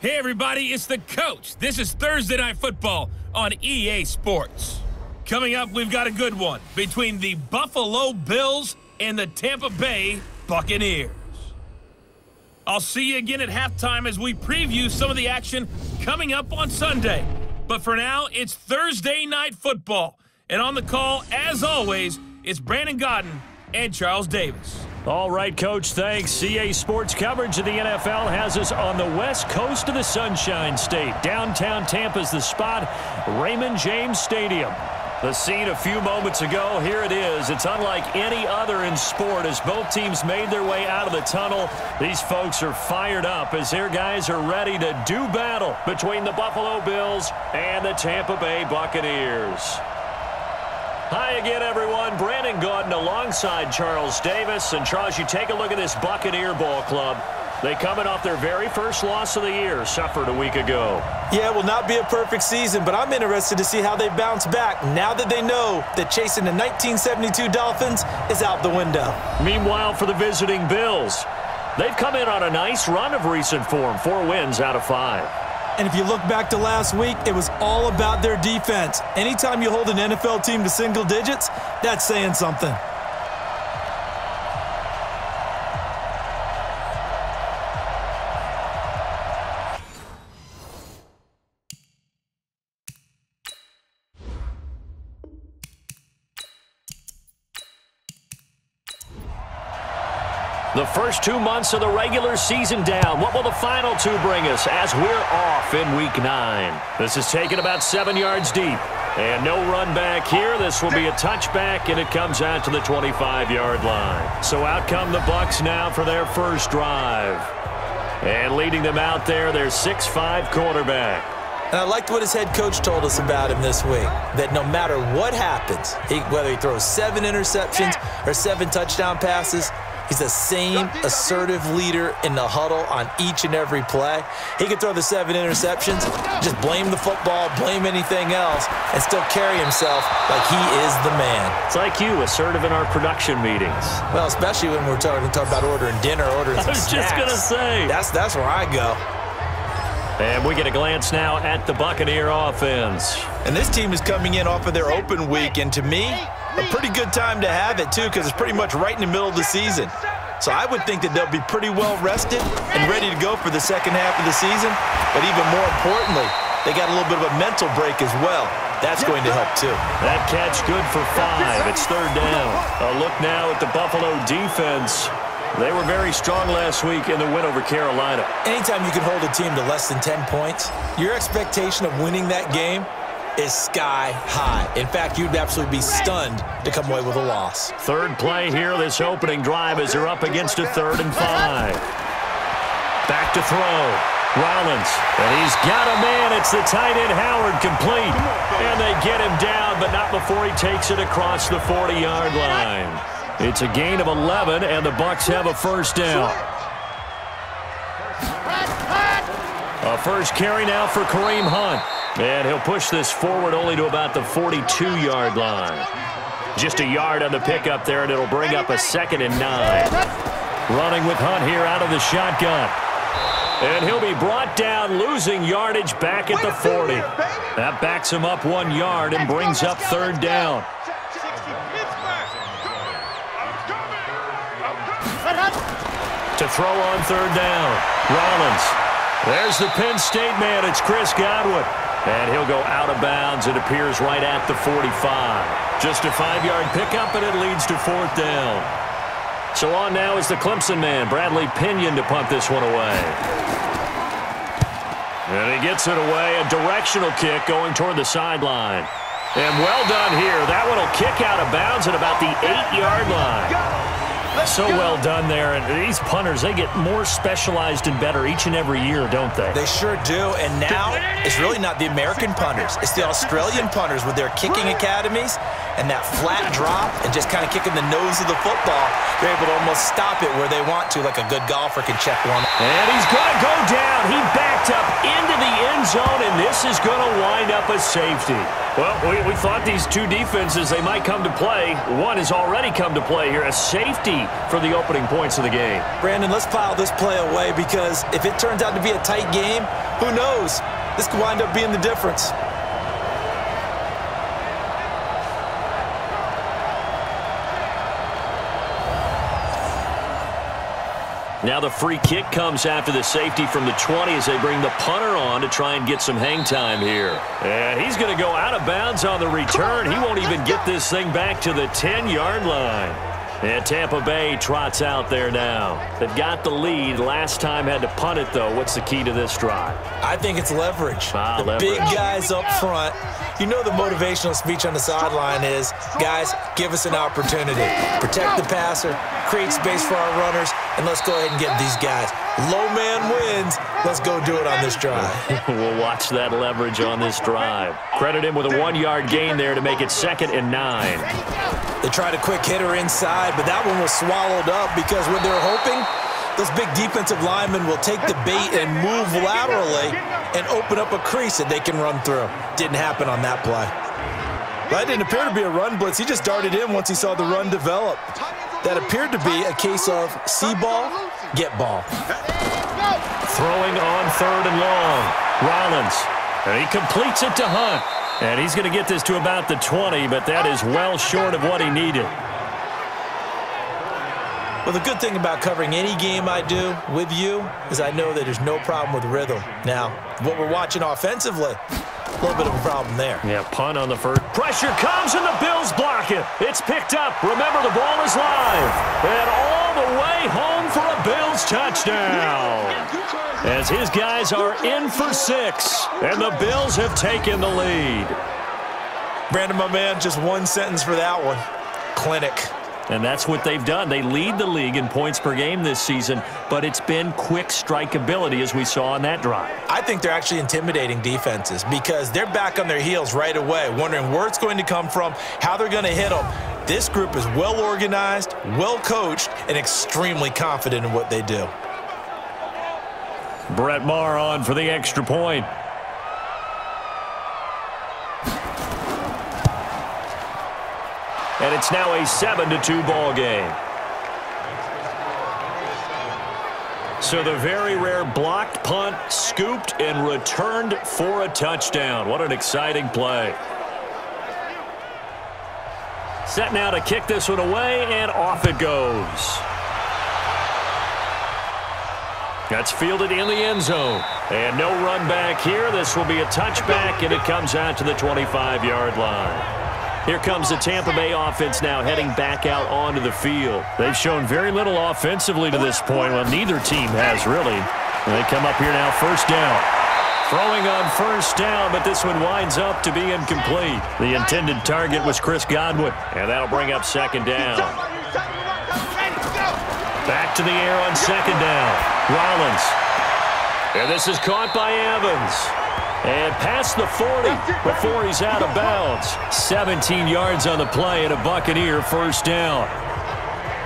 Hey everybody, it's the coach. This is Thursday Night Football on EA Sports. Coming up, we've got a good one between the Buffalo Bills and the Tampa Bay Buccaneers. I'll see you again at halftime as we preview some of the action coming up on Sunday. But for now, it's Thursday Night Football. And on the call, as always, it's Brandon Godden and Charles Davis. All right, Coach, thanks. CA Sports coverage of the NFL has us on the west coast of the Sunshine State. Downtown Tampa's the spot, Raymond James Stadium. The scene a few moments ago, here it is. It's unlike any other in sport as both teams made their way out of the tunnel. These folks are fired up as their guys are ready to do battle between the Buffalo Bills and the Tampa Bay Buccaneers. Hi again, everyone. Brandon Godden alongside Charles Davis. And, Charles, you take a look at this Buccaneer ball club. They coming off their very first loss of the year, suffered a week ago. Yeah, it will not be a perfect season, but I'm interested to see how they bounce back now that they know that chasing the 1972 Dolphins is out the window. Meanwhile, for the visiting Bills, they've come in on a nice run of recent form, 4 wins out of 5. And if you look back to last week, it was all about their defense. Anytime you hold an NFL team to single digits, that's saying something. The first 2 months of the regular season down. What will the final 2 bring us as we're off in Week 9? This is taken about 7 yards deep. And no run back here. This will be a touchback, and it comes out to the 25-yard line. So out come the Bucs now for their first drive. And leading them out there, their 6'5" quarterback. And I liked what his head coach told us about him this week, that no matter what happens, whether he throws 7 interceptions or 7 touchdown passes, he's the same assertive leader in the huddle on each and every play. He can throw the 7 interceptions, just blame the football, blame anything else, and still carry himself like he is the man. It's like you, assertive in our production meetings. Well, especially when we're talking about ordering dinner, ordering some snacks. I was just going to say. That's where I go. And we get a glance now at the Buccaneer offense. And this team is coming in off of their open week, and to me, a pretty good time to have it, too, because it's pretty much right in the middle of the season. So I would think that they'll be pretty well rested and ready to go for the second half of the season. But even more importantly, they got a little bit of a mental break as well. That's going to help, too. That catch good for 5. It's 3rd down. A look now at the Buffalo defense. They were very strong last week in the win over Carolina. Anytime you can hold a team to less than 10 points, your expectation of winning that game is sky high. In fact, you'd absolutely be stunned to come away with a loss. 3rd play here, this opening drive as they're up against a 3rd and 5. Back to throw. Rollins, and he's got a man. It's the tight end Howard, complete. And they get him down, but not before he takes it across the 40-yard line. It's a gain of 11, and the Bucs have a first down. A first carry now for Kareem Hunt. And he'll push this forward only to about the 42-yard line. Just a yard on the pickup there, and it'll bring up a 2nd and 9. Running with Hunt here out of the shotgun. And he'll be brought down, losing yardage back at the 40. That backs him up 1 yard and brings up 3rd down. To throw on 3rd down. Rollins. There's the Penn State man. It's Chris Godwin. And he'll go out of bounds. It appears right at the 45. Just a 5-yard pickup, and it leads to 4th down. So on now is the Clemson man, Bradley Pinion, to punt this one away. And he gets it away. A directional kick going toward the sideline. And well done here. That one will kick out of bounds at about the 8-yard line. So well done there, and these punters, they get more specialized and better each and every year, don't they? They sure do, and now it's really not the American punters. It's the Australian punters with their kicking academies and that flat drop and just kind of kicking the nose of the football. They're able to almost stop it where they want to, like a good golfer can check one. And he's going to go down. He backed up into the end zone, and this is going to wind up a safety. Well, we thought these two defenses, they might come to play. One has already come to play here. A safety key for the opening points of the game. Brandon, let's file this play away because if it turns out to be a tight game, who knows? This could wind up being the difference. Now the free kick comes after the safety from the 20 as they bring the punter on to try and get some hang time here. And he's going to go out of bounds on the return. He won't even get this thing back to the 10-yard line. And Tampa Bay trots out there now. They've got the lead. Last time had to punt it, though. What's the key to this drive? I think it's leverage. Leverage. Big guys up front. You know the motivational speech on the sideline is, guys, give us an opportunity. Protect the passer, create space for our runners, and let's go ahead and get these guys. Low man wins. Let's go do it on this drive. We'll watch that leverage on this drive. Credit him with a 1-yard gain there to make it 2nd and 9. They tried a quick hitter inside, but that one was swallowed up because when they're hoping, those big defensive linemen will take the bait and move laterally and open up a crease that they can run through. Didn't happen on that play. That didn't appear to be a run blitz. He just darted in once he saw the run develop. That appeared to be a case of see ball, get ball. Throwing on 3rd and long. Rollins. And he completes it to Hunt. And he's going to get this to about the 20, but that is well short of what he needed. Well, the good thing about covering any game I do with you is I know that there's no problem with rhythm. Now, what we're watching offensively, a little bit of a problem there. Yeah, punt on the first. Pressure comes and the Bills block it. It's picked up. Remember, the ball is live. And all the way home for a Bills touchdown. As his guys are in for 6, and the Bills have taken the lead. Brandon, my man, just one sentence for that one. Clinic. And that's what they've done. They lead the league in points per game this season, but it's been quick strike ability as we saw on that drive. I think they're actually intimidating defenses because they're back on their heels right away, wondering where it's going to come from, how they're going to hit them. This group is well organized, well coached, and extremely confident in what they do. Brett Maher on for the extra point. And it's now a 7-2 ball game. So the very rare blocked punt, scooped and returned for a touchdown. What an exciting play. Set now to kick this one away, and off it goes. That's fielded in the end zone. And no run back here. This will be a touchback, and it comes out to the 25-yard line. Here comes the Tampa Bay offense now heading back out onto the field. They've shown very little offensively to this point. Well, neither team has really. And they come up here now, first down. Throwing on first down, but this one winds up to be incomplete. The intended target was Chris Godwin, and that'll bring up 2nd down. Back to the air on 2nd down. Rollins. And this is caught by Evans. And past the 40 before he's out of bounds. 17 yards on the play and a Buccaneer first down.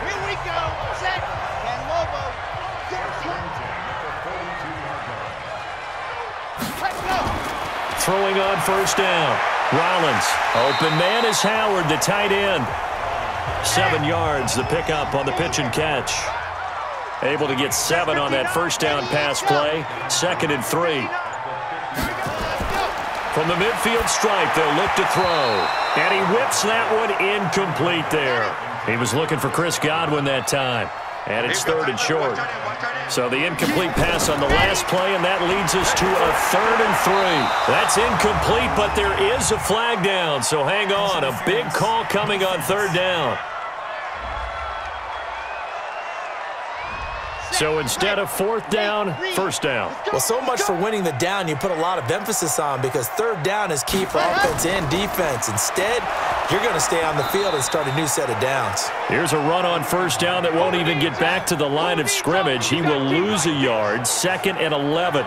Here we go. Set. And Lobo. Let's go. Throwing on first down. Rollins. Open man is Howard, the tight end. 7 yards, the pickup on the pitch and catch. Able to get 7 on that first down pass play. 2nd and 3. From the midfield stripe, they'll look to throw. And he whips that one incomplete there. He was looking for Chris Godwin that time. And it's 3rd and short. So the incomplete pass on the last play, and that leads us to a 3rd and 3. That's incomplete, but there is a flag down. So hang on, a big call coming on 3rd down. So instead of 4th down, first down. Well, so much for winning the down you put a lot of emphasis on because 3rd down is key for offense and defense. Instead, you're going to stay on the field and start a new set of downs. Here's a run on first down that won't even get back to the line of scrimmage. He will lose a yard, 2nd and 11.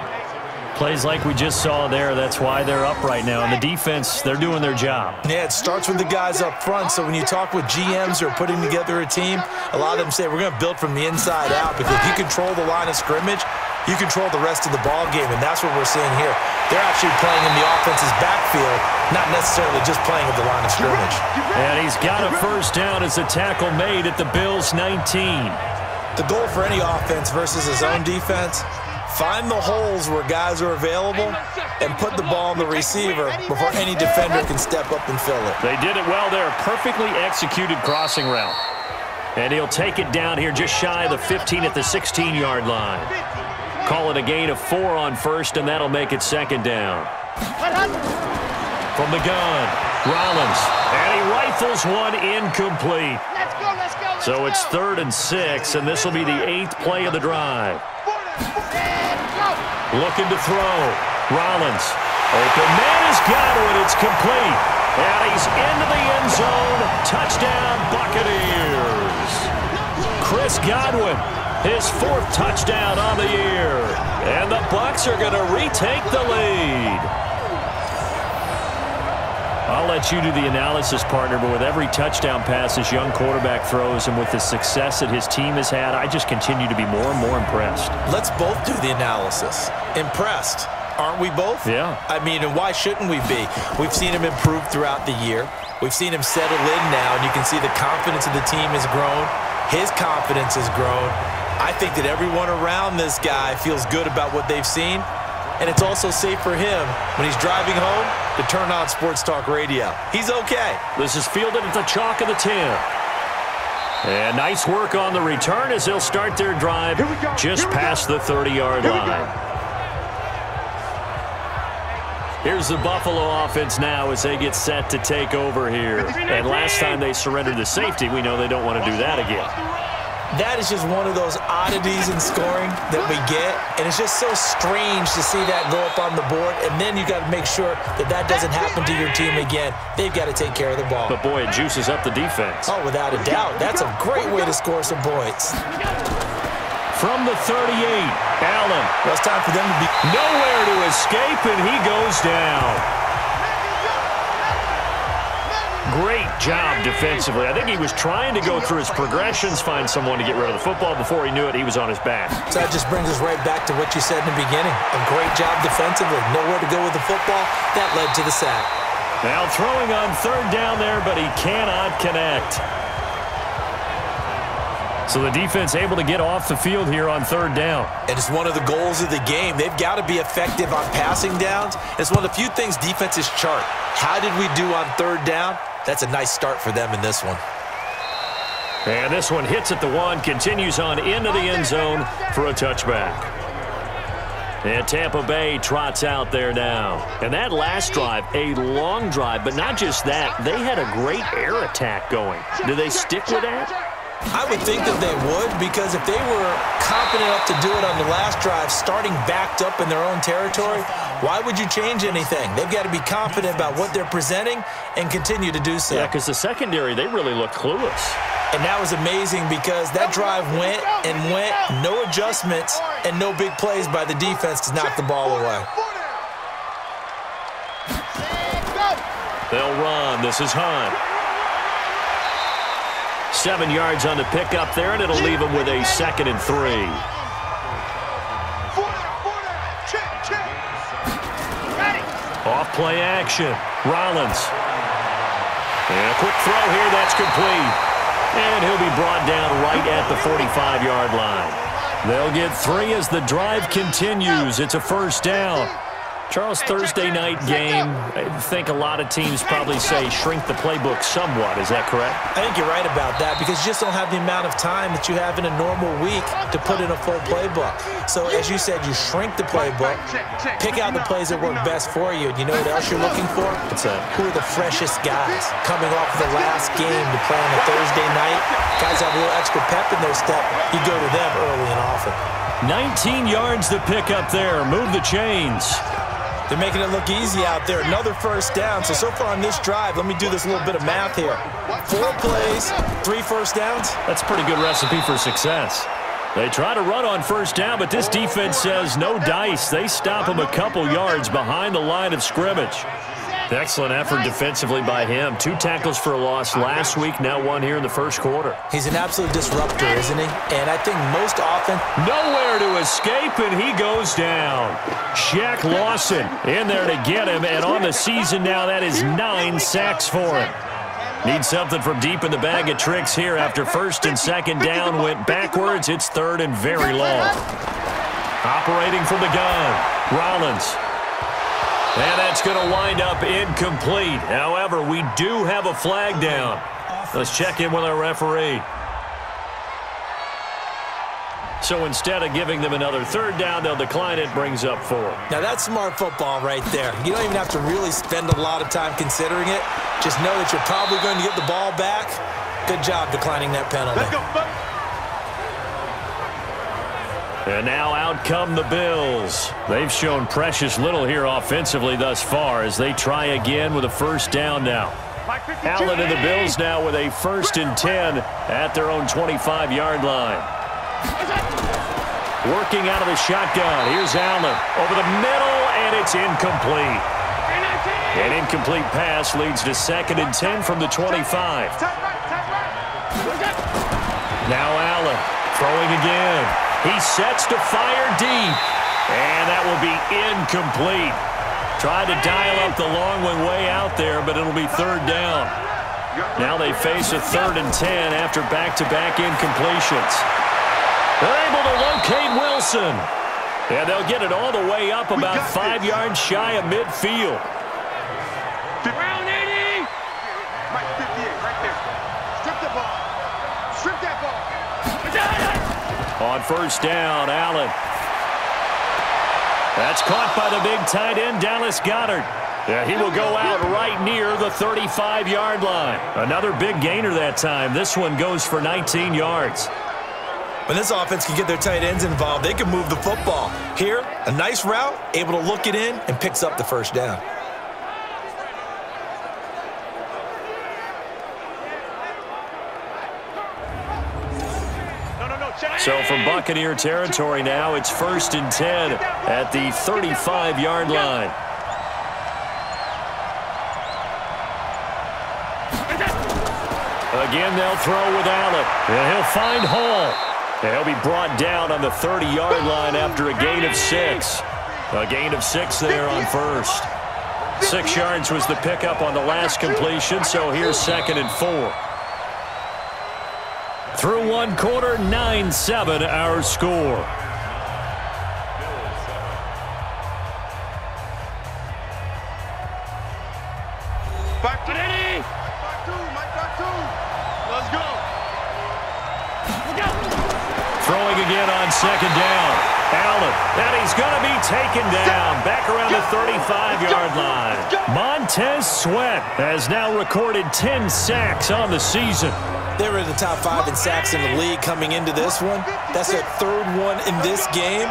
Plays like we just saw there, that's why they're up right now. And the defense, they're doing their job. Yeah, it starts with the guys up front. So when you talk with GMs who are putting together a team, a lot of them say we're going to build from the inside out because if you control the line of scrimmage, you control the rest of the ball game, and that's what we're seeing here. They're actually playing in the offense's backfield, not necessarily just playing at the line of scrimmage. And he's got a first down as the tackle made at the Bills' 19. The goal for any offense versus his own defense, find the holes where guys are available and put the ball on the receiver before any defender can step up and fill it. They did it well there. Perfectly executed crossing route. And he'll take it down here just shy of the 15 at the 16-yard line. Call it a gain of 4 on first, and that'll make it second down. From the gun, Rollins. And he rifles one incomplete. So it's 3rd and 6, and this will be the 8th play of the drive. Looking to throw. Rollins. Open man is Godwin. It's complete. And he's into the end zone. Touchdown, Buccaneers. Chris Godwin, his 4th touchdown on the year. And the Bucs are going to retake the lead. I'll let you do the analysis, partner, but with every touchdown pass this young quarterback throws and with the success that his team has had, I just continue to be more and more impressed. Let's both do the analysis. Impressed. Aren't we both? Yeah. I mean, and why shouldn't we be? We've seen him improve throughout the year. We've seen him settle in now, and you can see the confidence of the team has grown. His confidence has grown. I think that everyone around this guy feels good about what they've seen, and it's also safe for him when he's driving home to turn on Sports Talk Radio. He's okay. This is fielded at the chalk of the 10. And nice work on the return as they'll start their drive just past the 30-yard line. Here's the Buffalo offense now as they get set to take over here. And last time they surrendered the safety, we know they don't want to do that again. That is just one of those oddities in scoring that we get, and it's just so strange to see that go up on the board, and then you got to make sure that that doesn't happen to your team again. They've got to take care of the ball. But, boy, it juices up the defense. Oh, without a doubt. That's a great way to score some points. From the 38, Allen. Well, it's time for them to be nowhere to escape, and he goes down. Great job defensively. I think he was trying to go through his progressions, find someone to get rid of the football. Before he knew it, he was on his back. So that just brings us right back to what you said in the beginning. A great job defensively. Nowhere to go with the football. That led to the sack. Now throwing on 3rd down there, but he cannot connect. So the defense able to get off the field here on 3rd down. And it's one of the goals of the game. They've got to be effective on passing downs. It's one of the few things defenses chart. How did we do on 3rd down? That's a nice start for them in this one. And this one hits at the 1, continues on into the end zone for a touchback. And Tampa Bay trots out there now. And that last drive, a long drive, but not just that. They had a great air attack going. Do they stick with that? I would think that they would, because if they were confident enough to do it on the last drive, starting backed up in their own territory, why would you change anything? They've got to be confident about what they're presenting and continue to do so. Yeah, because the secondary, they really look clueless. And that was amazing because that drive went and went, no adjustments and no big plays by the defense to knock the ball away. They'll run. This is Hunt. 7 yards on the pickup there, and it'll leave him with a 2nd and 3. Off play action. Rollins. And a quick throw here. That's complete. And he'll be brought down right at the 45-yard line. They'll get 3 as the drive continues. It's a 1st down. Charles, Thursday night game, I think a lot of teams probably say shrink the playbook somewhat. Is that correct? I think you're right about that because you just don't have the amount of time that you have in a normal week to put in a full playbook. So as you said, you shrink the playbook, pick out the plays that work best for you. And you know what else you're looking for? What's that? Who are the freshest guys coming off the last game to play on a Thursday night? Guys have a little extra pep in their step. You go to them early and often. 19 yards to pick up there. Move the chains. They're making it look easy out there. Another 1st down. So far on this drive, let me do this little bit of math here. 4 plays, 3 1st downs. That's a pretty good recipe for success. They try to run on 1st down, but this defense says no dice. They stop them a couple yards behind the line of scrimmage. Excellent effort defensively by him. 2 tackles for a loss last week, now 1 here in the first quarter. He's an absolute disruptor, isn't he? And I think most often... Nowhere to escape, and he goes down. Shaq Lawson in there to get him, and on the season now, that is 9 sacks for him. Needs something from deep in the bag of tricks here after first and second down went backwards. It's third and very long. Operating from the gun, Rollins. And that's going to wind up incomplete. However, we do have a flag down. Let's check in with our referee. So instead of giving them another third down, they'll decline it, brings up 4. Now that's smart football right there. You don't even have to really spend a lot of time considering it. Just know that you're probably going to get the ball back. Good job declining that penalty. Let's go, buddy. And now out come the Bills. They've shown precious little here offensively thus far as they try again with a first down now. Allen and the Bills now with a 1st and 10 at their own 25-yard line. Working out of the shotgun. Here's Allen over the middle, and it's incomplete. An incomplete pass leads to 2nd and 10 from the 25. Now Allen throwing again. He sets to fire deep, and that will be incomplete. Tried to dial up the long one way out there, but it'll be 3rd down. Now they face a 3rd and 10 after back-to-back incompletions. They're able to locate Wilson, and they'll get it all the way up about 5 yards shy of midfield. Round 80. Right 58, right there. Strip the ball. Strip that ball. On first down, Allen. That's caught by the big tight end, Dallas Goedert. Yeah, he will go out right near the 35-yard line. Another big gainer that time. This one goes for 19 yards. When this offense can get their tight ends involved, they can move the football. Here, a nice route, able to look it in, and picks up the first down. So from Buccaneer territory now, it's 1st and 10 at the 35-yard line. Again, they'll throw with Allen, and he'll find Hall. And he'll be brought down on the 30-yard line after a gain of 6. A gain of 6 there on first. 6 yards was the pickup on the last completion, so here's 2nd and 4. Through 1 quarter, 9-7 our score. Back to Eddie. Back two. Let's go. Throwing again on 2nd down. Allen, and he's going to be taken down back around the 35-yard line. Montez Sweat has now recorded 10 sacks on the season. They were in the top 5 in sacks in the league coming into this one. That's their 3rd one in this game.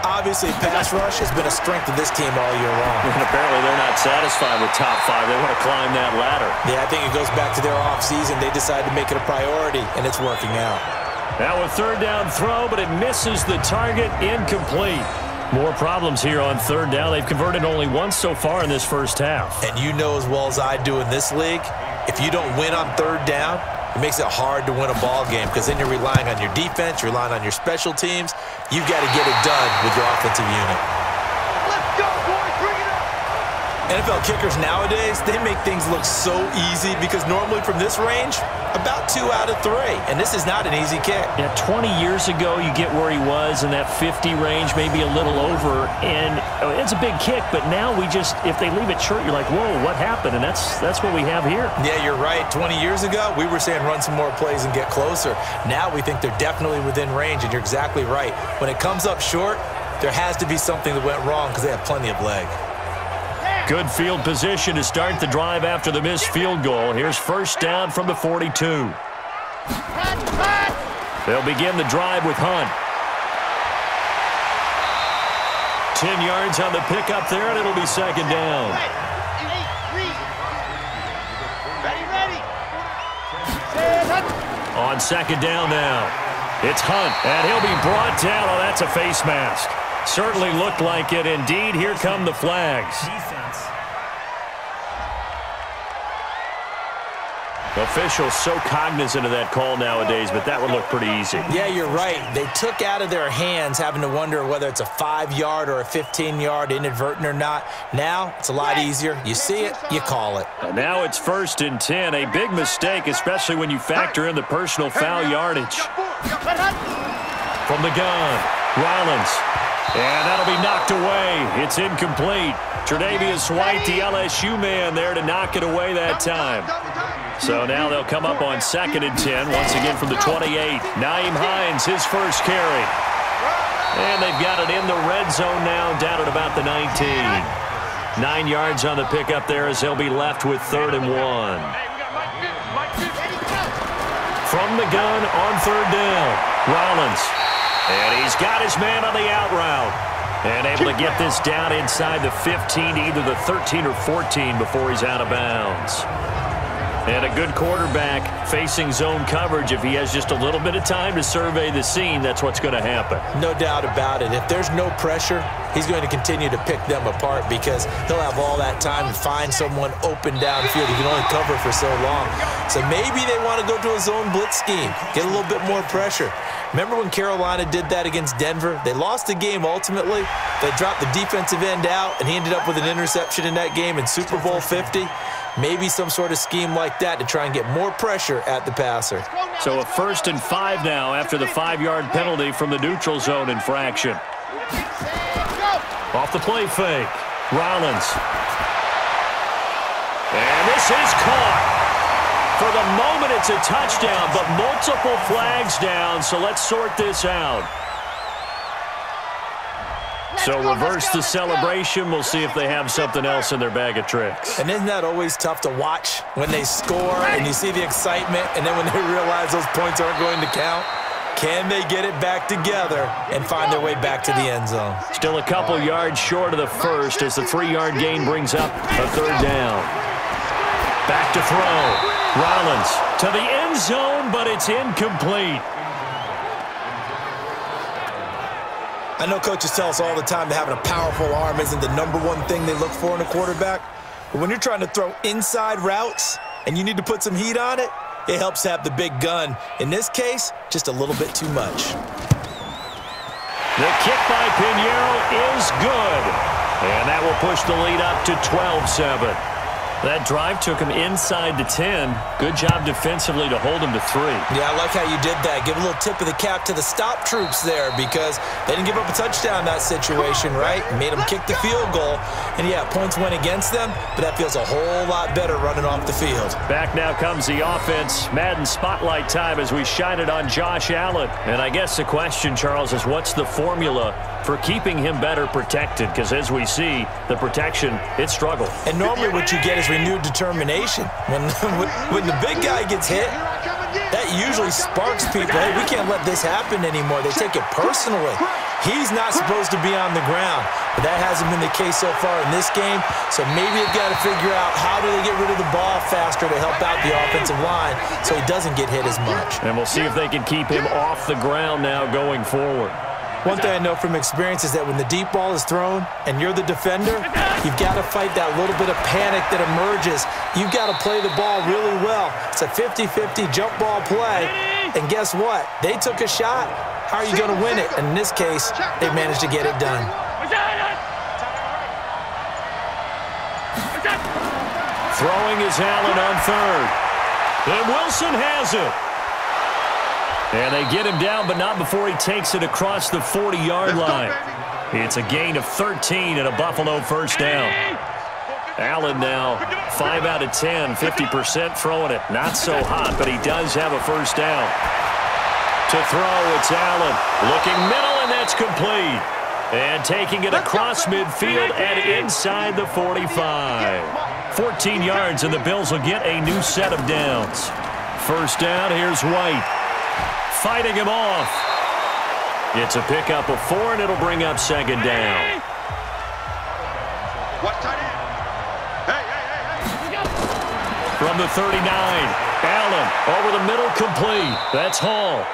Obviously, pass rush has been a strength of this team all year long. And apparently they're not satisfied with top 5. They want to climb that ladder. Yeah, I think it goes back to their offseason. They decided to make it a priority, and it's working out. Now a 3rd down throw, but it misses the target, incomplete. More problems here on 3rd down. They've converted only once so far in this first half. And you know as well as I do in this league, if you don't win on 3rd down, it makes it hard to win a ball game because then you're relying on your defense, you're relying on your special teams. You've got to get it done with your offensive unit. Let's go, boys. Bring it up. NFL kickers nowadays, they make things look so easy because normally from this range, about 2 out of 3. And this is not an easy kick. Yeah, 20 years ago, you get where he was in that 50 range, maybe a little over. And it's a big kick, but now we just, if they leave it short, you're like, whoa, what happened? And that's what we have here. Yeah, you're right. 20 years ago, we were saying run some more plays and get closer. Now we think they're definitely within range, and you're exactly right. When it comes up short, there has to be something that went wrong because they have plenty of leg. Good field position to start the drive after the missed field goal. Here's first down from the 42. They'll begin the drive with Hunt. 10 yards on the pickup there, and it'll be 2nd down. Ready. On 2nd down now, it's Hunt, and he'll be brought down. Oh, that's a face mask. Certainly looked like it. Indeed, here come the flags. Officials so cognizant of that call nowadays, but that would look pretty easy. Yeah, you're right. They took out of their hands having to wonder whether it's a 5-yard or a 15-yard inadvertent or not. Now it's a lot easier. You see it, you call it. And now it's 1st and 10. A big mistake, especially when you factor in the personal foul yardage. From the gun, Rollins. And that'll be knocked away. It's incomplete. Tre'Davious White, the LSU man, there to knock it away that time. So now they'll come up on 2nd and 10, once again from the 28. Nyheim Hines, his first carry. And they've got it in the red zone now, down at about the 19. 9 yards on the pickup there as they'll be left with 3rd and 1. From the gun on 3rd down, Rollins. And he's got his man on the out route. And able to get this down inside the 15, either the 13 or 14 before he's out of bounds. And a good quarterback facing zone coverage. If he has just a little bit of time to survey the scene, that's what's going to happen. No doubt about it. If there's no pressure, he's going to continue to pick them apart because he'll have all that time to find someone open downfield. He can only cover for so long. So maybe they want to go to a zone blitz scheme, get a little bit more pressure. Remember when Carolina did that against Denver? They lost the game ultimately. They dropped the defensive end out, and he ended up with an interception in that game in Super Bowl 50. Maybe some sort of scheme like that to try and get more pressure at the passer. So a 1st and 5 now after the 5-yard penalty from the neutral zone infraction. Off the play fake, Rollins. And this is caught. For the moment, it's a touchdown, but multiple flags down, so let's sort this out. So reverse the celebration. We'll see if they have something else in their bag of tricks. And isn't that always tough to watch when they score and you see the excitement, and then when they realize those points aren't going to count? Can they get it back together and find their way back to the end zone? Still a couple yards short of the first as the 3-yard gain brings up a 3rd down. Back to throw. Rollins to the end zone, but it's incomplete. I know coaches tell us all the time that having a powerful arm isn't the #1 thing they look for in a quarterback. But when you're trying to throw inside routes and you need to put some heat on it, it helps to have the big gun. In this case, just a little bit too much. The kick by Pinheiro is good. And that will push the lead up to 12-7. That drive took him inside the 10. Good job defensively to hold him to 3. Yeah, I like how you did that. Give a little tip of the cap to the stop troops there because they didn't give up a touchdown in that situation, right? Made them kick the field goal. And, yeah, points went against them, but that feels a whole lot better running off the field. Back now comes the offense. Madden spotlight time as we shine it on Josh Allen. And I guess the question, Charles, is what's the formula for keeping him better protected? Because as we see, the protection, it struggled. And normally what you get is renewed determination. When the big guy gets hit, that usually sparks people. Hey, we can't let this happen anymore. They take it personally. He's not supposed to be on the ground, but that hasn't been the case so far in this game. So maybe they've got to figure out how do they get rid of the ball faster to help out the offensive line so he doesn't get hit as much. And we'll see if they can keep him off the ground now going forward. One thing I know from experience is that when the deep ball is thrown and you're the defender, you've got to fight that little bit of panic that emerges. You've got to play the ball really well. It's a 50-50 jump ball play. And guess what? They took a shot. How are you going to win it? And in this case, they managed to get it done. Throwing is Allen on 3rd. And Wilson has it. And they get him down, but not before he takes it across the 40-yard line. It's a gain of 13 and a Buffalo 1st down. Allen now 5 out of 10, 50% throwing it. Not so hot, but he does have a 1st down. To throw, it's Allen. Looking middle, and that's complete. And taking it across midfield and inside the 45. 14 yards, and the Bills will get a new set of downs. 1st down, here's White. Fighting him off. It's a pickup of 4, and it'll bring up 2nd down. From the 39, Allen over the middle, complete. That's Hall.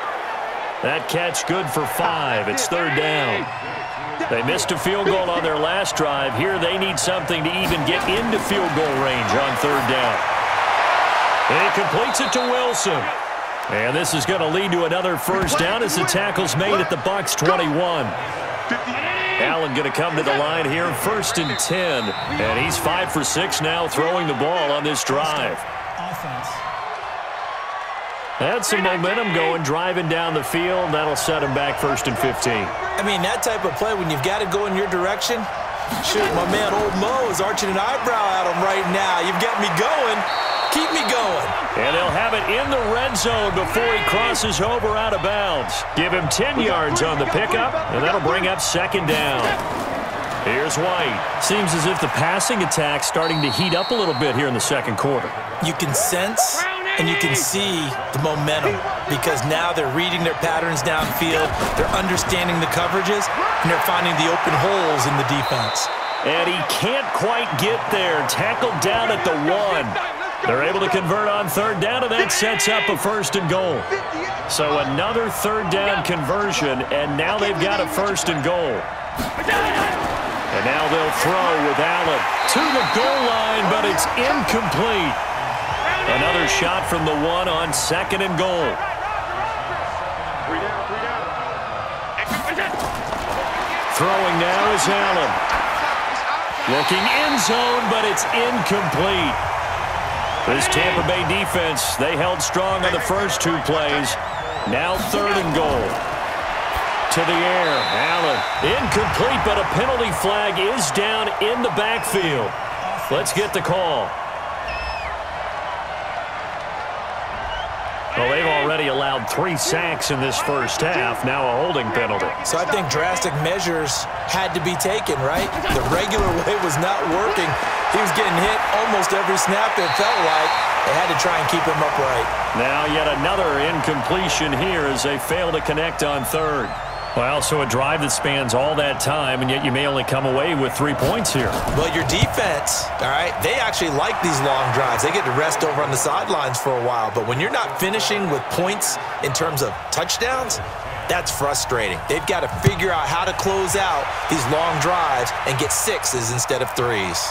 That catch good for 5. It's 3rd down. They missed a field goal on their last drive. Here they need something to even get into field goal range on 3rd down. He completes it to Wilson. And this is going to lead to another first down as the tackle's made at the Bucs 21. Allen going to come to the line here, 1st and 10. And he's 5 for 6 now throwing the ball on this drive. Had some momentum going, driving down the field. That'll set him back 1st and 15. I mean, that type of play, when you've got to go in your direction, shoot, my man Old Mo is arching an eyebrow at him right now. You've got me going. Keep me going. And they'll have it in the red zone before he crosses over out of bounds. Give him 10 yards on the pickup, and that'll bring up 2nd down. Here's White. Seems as if the passing attack's starting to heat up a little bit here in the 2nd quarter. You can sense and you can see the momentum because now they're reading their patterns downfield, they're understanding the coverages, and they're finding the open holes in the defense. And he can't quite get there. Tackled down at the 1. They're able to convert on 3rd down, and that sets up a 1st and goal. So another 3rd down conversion, and now they've got a 1st and goal. And now they'll throw with Allen to the goal line, but it's incomplete. Another shot from the 1 on 2nd and goal. Throwing now is Allen. Looking end zone, but it's incomplete. This Tampa Bay defense, they held strong on the first 2 plays. Now 3rd and goal. To the air, Allen. Incomplete, but a penalty flag is down in the backfield. Let's get the call. Well, they've already allowed 3 sacks in this first half, now a holding penalty. So I think drastic measures had to be taken, right? The regular way was not working. He was getting hit almost every snap, it felt like. They had to try and keep him upright. Now yet another incompletion here as they fail to connect on 3rd. Well, so a drive that spans all that time, and yet you may only come away with 3 points here. Well, your defense, all right, they actually like these long drives. They get to rest over on the sidelines for a while. But when you're not finishing with points in terms of touchdowns, that's frustrating. They've got to figure out how to close out these long drives and get 6s instead of 3s.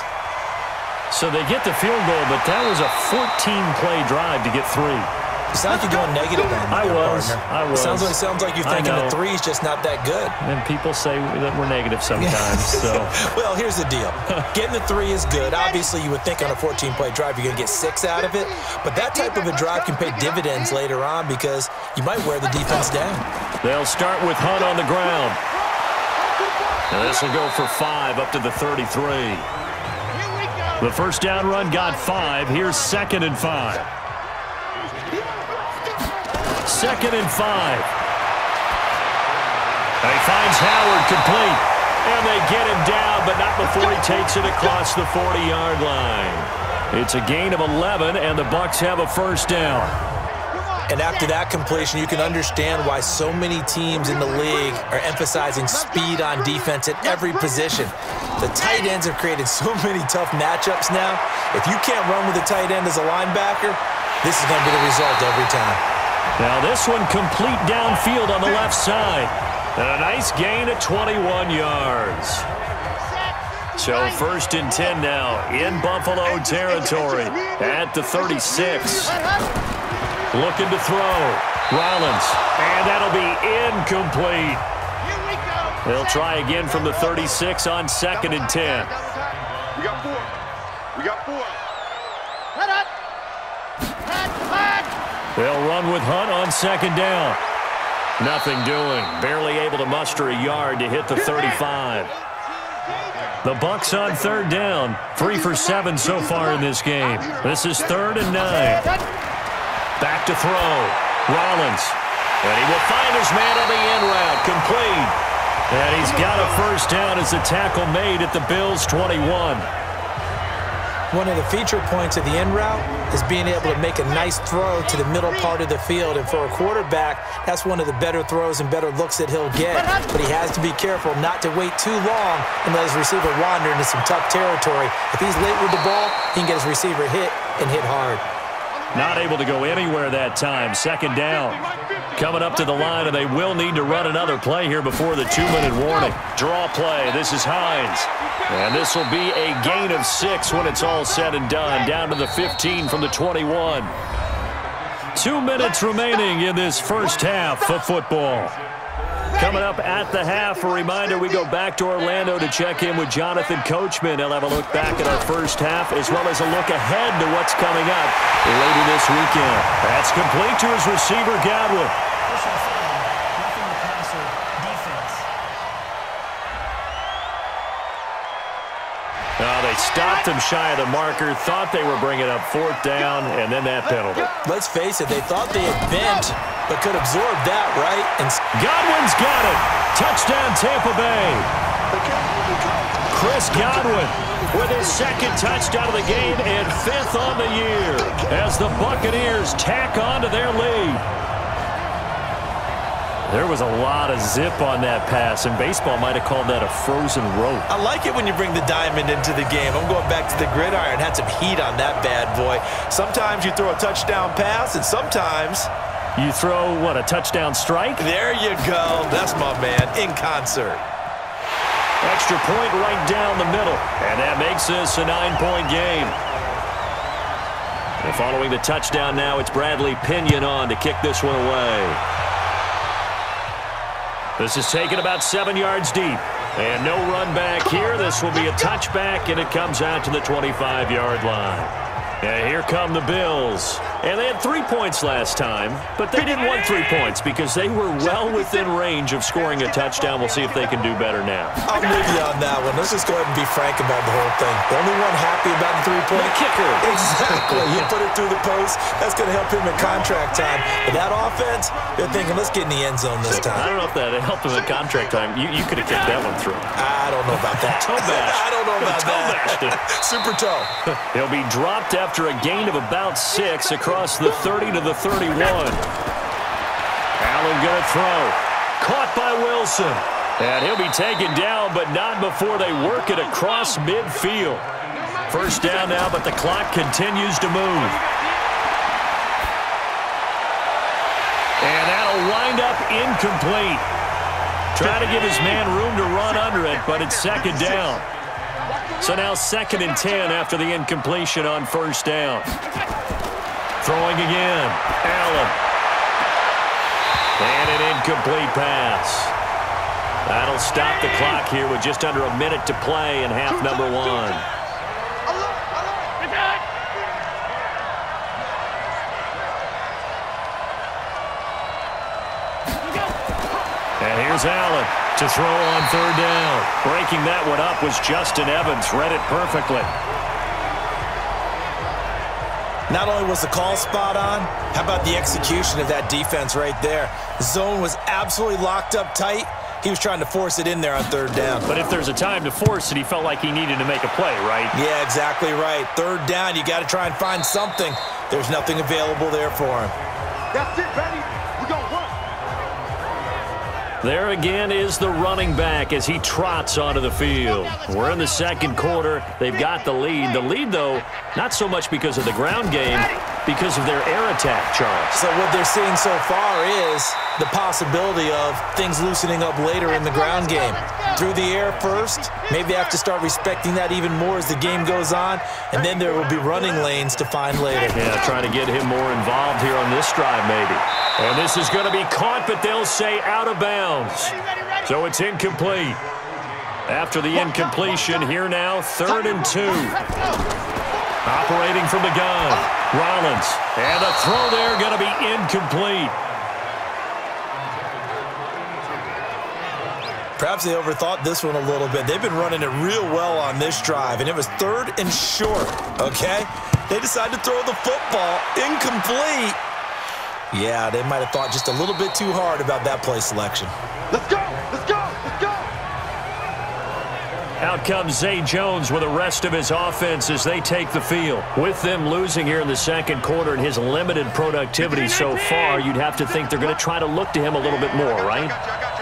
So they get the field goal, but that was a 14-play drive to get 3. It sounds like you're going negative on me, I was. It sounds like you're thinking the 3 is just not that good. And people say that we're negative sometimes. So. Well, here's the deal. Getting the 3 is good. Obviously, you would think on a 14-play drive you're going to get 6 out of it. But that type of a drive can pay dividends later on because you might wear the defense down. They'll start with Hunt on the ground. And this will go for 5 up to the 33. The first down run got 5. Here's 2nd and 5. 2nd and 5. He finds Howard complete. And they get him down, but not before he takes it across the 40-yard line. It's a gain of 11, and the Bucs have a first down. And after that completion, you can understand why so many teams in the league are emphasizing speed on defense at every position. The tight ends have created so many tough matchups now. If you can't run with a tight end as a linebacker, this is going to be the result every time. Now this one complete downfield on the left side. And a nice gain at 21 yards. So 1st and 10 now in Buffalo territory at the 36. Looking to throw. Rollins. And that'll be incomplete. They'll try again from the 36 on 2nd and 10. We got 4. We got 4. Head up. Head. They'll run with Hunt on 2nd down. Nothing doing. Barely able to muster a yard to hit the 35. The Bucs on 3rd down. 3 for 7 so far in this game. This is 3rd and 9. Back to throw. Rollins. And he will find his man on the end route. Complete. And he's got a first down as the tackle made at the Bills' 21. One of the feature points of the end route is being able to make a nice throw to the middle part of the field. And for a quarterback, that's one of the better throws and better looks that he'll get. But he has to be careful not to wait too long and let his receiver wander into some tough territory. If he's late with the ball, he can get his receiver hit and hit hard. Not able to go anywhere that time. Second down. Coming up to the line, and they will need to run another play here before the 2-minute warning. Draw play. This is Hines. And this will be a gain of 6 when it's all said and done. Down to the 15 from the 21. 2 minutes remaining in this first half of football. Coming up at the half, a reminder, we go back to Orlando to check in with Jonathan Coachman. He'll have a look back at our first half as well as a look ahead to what's coming up later this weekend. That's complete to his receiver, Godwin. They stopped him shy of the marker, thought they were bringing up 4th down, and then that penalty. Let's face it, they thought they had bent, but could absorb that, right? And Godwin's got it. Touchdown, Tampa Bay. Chris Godwin with his 2nd touchdown of the game and 5th on the year as the Buccaneers tack on to their lead. There was a lot of zip on that pass, and baseball might have called that a frozen rope. I like it when you bring the diamond into the game. I'm going back to the gridiron. Had some heat on that bad boy. Sometimes you throw a touchdown pass, and sometimes you throw, what, a touchdown strike? There you go. That's my man, in concert. Extra point right down the middle, and that makes this a 9-point game. And following the touchdown now, it's Bradley Pinion on to kick this one away. This is taken about 7 yards deep. And no run back here. This will be a touchback, and it comes out to the 25-yard line. And here come the Bills. And they had 3 points last time, but they didn't want 3 points because they were well within range of scoring a touchdown. We'll see if they can do better now. I'm with you on that one. Let's just go ahead and be frank about the whole thing. The only one happy about the 3-point kicker. Exactly. You put it through the post. That's going to help him in contract time. But that offense, they're thinking, let's get in the end zone this time. I don't know if that helped him in contract time. You could have kicked that one through. I don't know about that. Toe bash. I don't know about that. Super toe. He'll be dropped after a gain of about 6 across the 30 to the 31. Allen going to throw. Caught by Wilson. And he'll be taken down, but not before they work it across midfield. First down now, but the clock continues to move. And that'll wind up incomplete. Trying to give his man room to run under it, but it's 2nd down. So now 2nd and 10 after the incompletion on first down. Throwing again. Allen. And an incomplete pass. That'll stop the clock here with just under a minute to play in half number 1. And here's Allen to throw on 3rd down. Breaking that one up was Justin Evans. Read it perfectly. Not only was the call spot on, how about the execution of that defense right there? The zone was absolutely locked up tight. He was trying to force it in there on 3rd down. But if there's a time to force it, he felt like he needed to make a play, right? Yeah, exactly right. 3rd down, you got to try and find something. There's nothing available there for him. That's it, baby. We're going to work. There again is the running back as he trots onto the field. We're in the 2nd quarter. They've got the lead. The lead, though, not so much because of the ground game, because of their air attack, Charles. So what they're seeing so far is the possibility of things loosening up later in the ground game. Through the air first, maybe they have to start respecting that even more as the game goes on, and then there will be running lanes to find later. Yeah, trying to get him more involved here on this drive, maybe. And this is going to be caught, but they'll say out of bounds. So it's incomplete. After the incompletion, here now, 3rd and 2. Operating from the gun, Rollins. And a throw there going to be incomplete. Perhaps they overthought this one a little bit. They've been running it real well on this drive, and it was 3rd and short, okay? They decided to throw the football incomplete. Yeah, they might have thought just a little bit too hard about that play selection. Let's go! Let's go! Let's go! Out comes Zay Jones with the rest of his offense as they take the field. With them losing here in the 2nd quarter and his limited productivity so far, you'd have to think they're going to try to look to him a little bit more, right?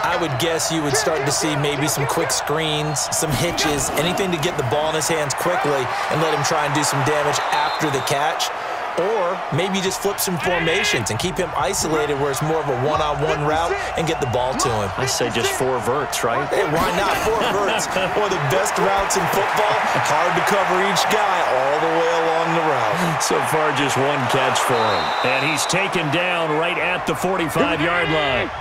I would guess you would start to see maybe some quick screens, some hitches, anything to get the ball in his hands quickly and let him try and do some damage after the catch. Or maybe just flip some formations and keep him isolated where it's more of a one-on-one route and get the ball to him. I say just 4 verts, right? Hey, why not 4 verts? One of the best routes in football. Hard to cover each guy all the way along the route. So far, just 1 catch for him. And he's taken down right at the 45-yard line.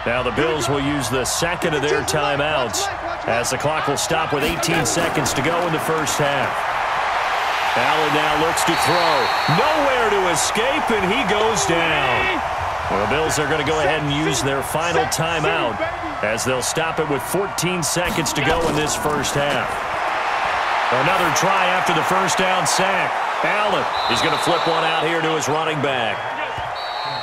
Now the Bills will use the second of their timeouts as the clock will stop with 18 seconds to go in the first half. Allen now looks to throw. Nowhere to escape, and he goes down. Well, the Bills are going to go ahead and use their final timeout as they'll stop it with 14 seconds to go in this first half. Another try after the first down sack. Allen is going to flip one out here to his running back.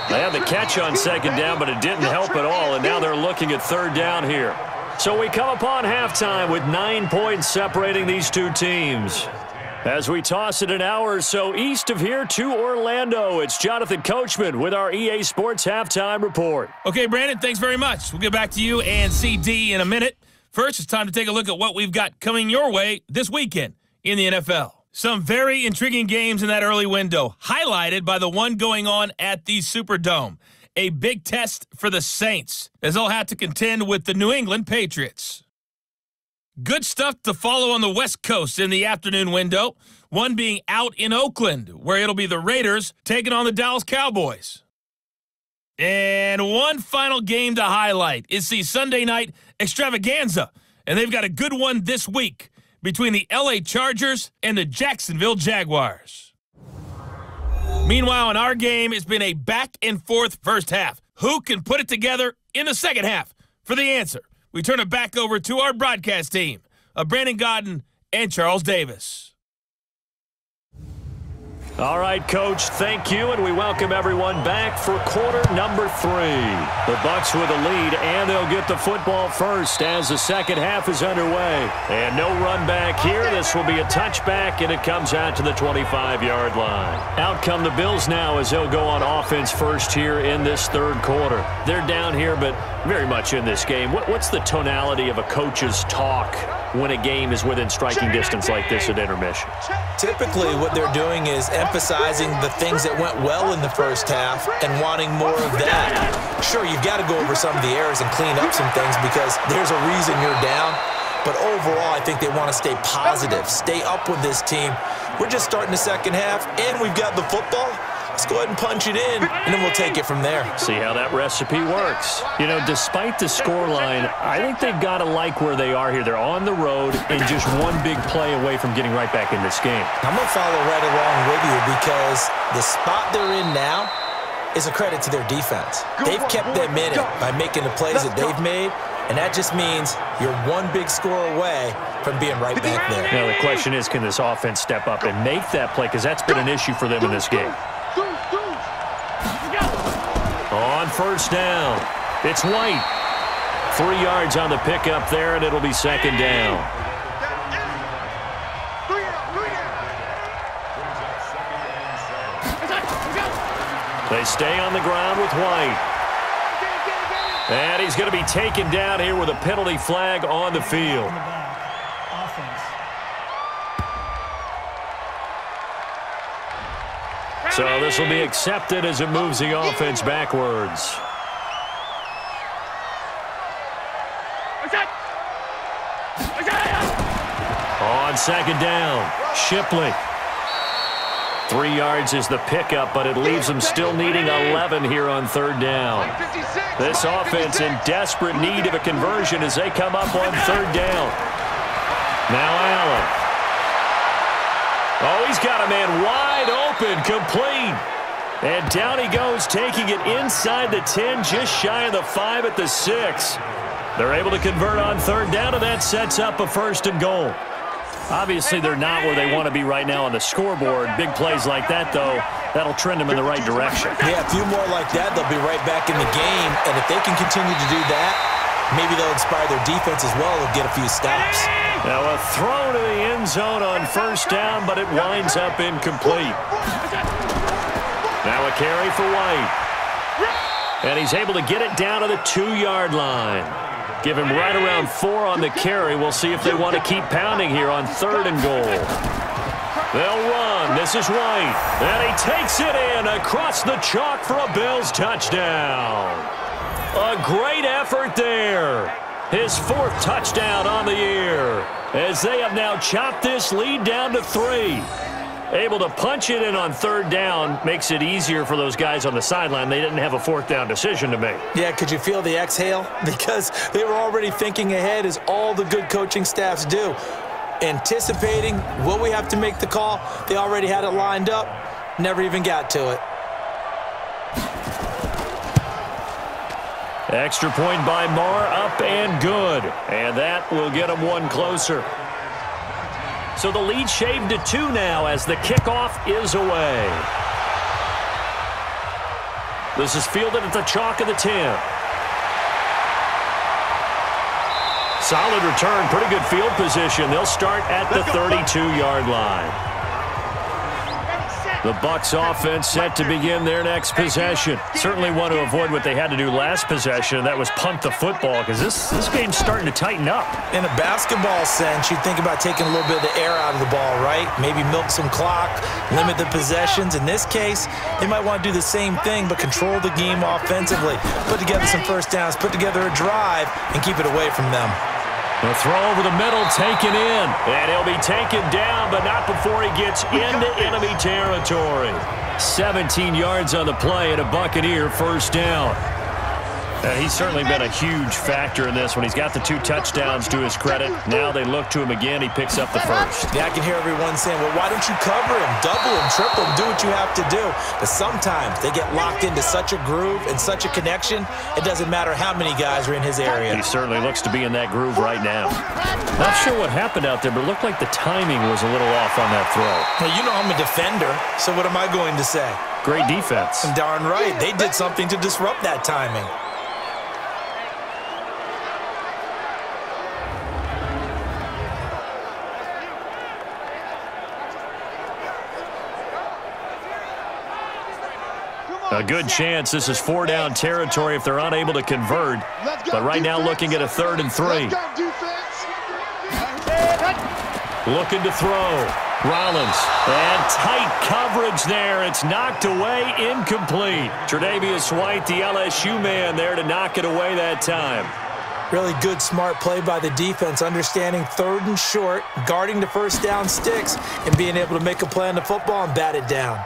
They had the catch on second down, but it didn't help at all, and now they're looking at third down here. So we come upon halftime with 9 points separating these two teams. As we toss it an hour or so east of here to Orlando, it's Jonathan Coachman with our EA Sports Halftime Report. Okay, Brandon, thanks very much. We'll get back to you and CD in a minute. First, it's time to take a look at what we've got coming your way this weekend in the NFL. Some very intriguing games in that early window, highlighted by the one going on at the Superdome. A big test for the Saints, as they'll have to contend with the New England Patriots. Good stuff to follow on the West Coast in the afternoon window, one being out in Oakland, where it'll be the Raiders taking on the Dallas Cowboys. And one final game to highlight is the Sunday night extravaganza, and they've got a good one this week between the LA Chargers and the Jacksonville Jaguars. Meanwhile, in our game, it's been a back-and-forth first half. Who can put it together in the second half? For the answer, we turn it back over to our broadcast team of Brandon Godden and Charles Davis. All right, Coach, thank you, and we welcome everyone back for quarter number 3. The Bucs with a lead, and they'll get the football first as the second half is underway. And no run back here. This will be a touchback, and it comes out to the 25-yard line. Out come the Bills now as they'll go on offense first here in this third quarter. They're down here, but very much in this game. What's the tonality of a coach's talk when a game is within striking distance like this at intermission? Typically, what they're doing is emphasizing the things that went well in the first half and wanting more of that. Sure, you've got to go over some of the errors and clean up some things because there's a reason you're down. But overall, I think they want to stay positive, stay up with this team. We're just starting the second half, and we've got the football. Let's go ahead and punch it in, and then we'll take it from there. See how that recipe works. You know, despite the scoreline, I think they've got to like where they are here. They're on the road and just one big play away from getting right back in this game. I'm going to follow right along with you because the spot they're in now is a credit to their defense. They've kept them in it by making the plays that they've made, and that just means you're one big score away from being right back there. Now, the question is, can this offense step up and make that play? Because that's been an issue for them in this game. On first down, it's White. 3 yards on the pickup there, and it'll be second down. They stay on the ground with White. And he's going to be taken down here with a penalty flag on the field. So this will be accepted as it moves the offense backwards. On second down, Shipley. 3 yards is the pickup, but it leaves them still needing 11 here on third down. This offense in desperate need of a conversion as they come up on third down. Now Allen. Oh, he's got a man wide open, complete. And down he goes, taking it inside the 10, just shy of the 5 at the 6. They're able to convert on third down, and that sets up a first and goal. Obviously, they're not where they want to be right now on the scoreboard. Big plays like that, though, that'll trend them in the right direction. Yeah, a few more like that, they'll be right back in the game. And if they can continue to do that, maybe they'll inspire their defense as well. They'll get a few stops. Now a throw to the end zone on first down, but it winds up incomplete. Now a carry for White. And he's able to get it down to the 2-yard line. Give him right around 4 on the carry. We'll see if they want to keep pounding here on third and goal. They'll run. This is White. And he takes it in across the chalk for a Bills touchdown. A great effort there. His 4th touchdown on the year, as they have now chopped this lead down to 3. Able to punch it in on 3rd down makes it easier for those guys on the sideline. They didn't have a 4th down decision to make. Yeah, could you feel the exhale? Because they were already thinking ahead, as all the good coaching staffs do. Anticipating, will we have to make the call? They already had it lined up, never even got to it. Extra point by Marr, up and good. And that will get them 1 closer. So the lead shaved to 2 now as the kickoff is away. This is fielded at the chalk of the 10. Solid return, pretty good field position. They'll start at the 32-yard line. The Bucs offense set to begin their next possession. Certainly want to avoid what they had to do last possession, and that was punt the football, because this game's starting to tighten up. In a basketball sense, you'd think about taking a little bit of the air out of the ball, right? Maybe milk some clock, limit the possessions. In this case, they might want to do the same thing, but control the game offensively. Put together some first downs, put together a drive, and keep it away from them. The throw over the middle, taken in. And he'll be taken down, but not before he gets into enemy territory. 17 yards on the play and a Buccaneer first down. He's certainly been a huge factor in this one. He's got the 2 touchdowns to his credit. Now they look to him again. He picks up the first. Yeah, I can hear everyone saying, well, why don't you cover him, double him, triple him, do what you have to do. But sometimes they get locked into such a groove and such a connection, it doesn't matter how many guys are in his area. He certainly looks to be in that groove right now. Not sure what happened out there, but it looked like the timing was a little off on that throw. Well, you know I'm a defender, so what am I going to say? Great defense. And darn right, they did something to disrupt that timing. A good chance this is 4-down territory if they're unable to convert. But right now looking at a 3rd and 3. Looking to throw. Rollins. And tight coverage there. It's knocked away, incomplete. Tre'Davious White, the LSU man, there to knock it away that time. Really good, smart play by the defense, understanding 3rd and short, guarding the first down sticks, and being able to make a play on the football and bat it down.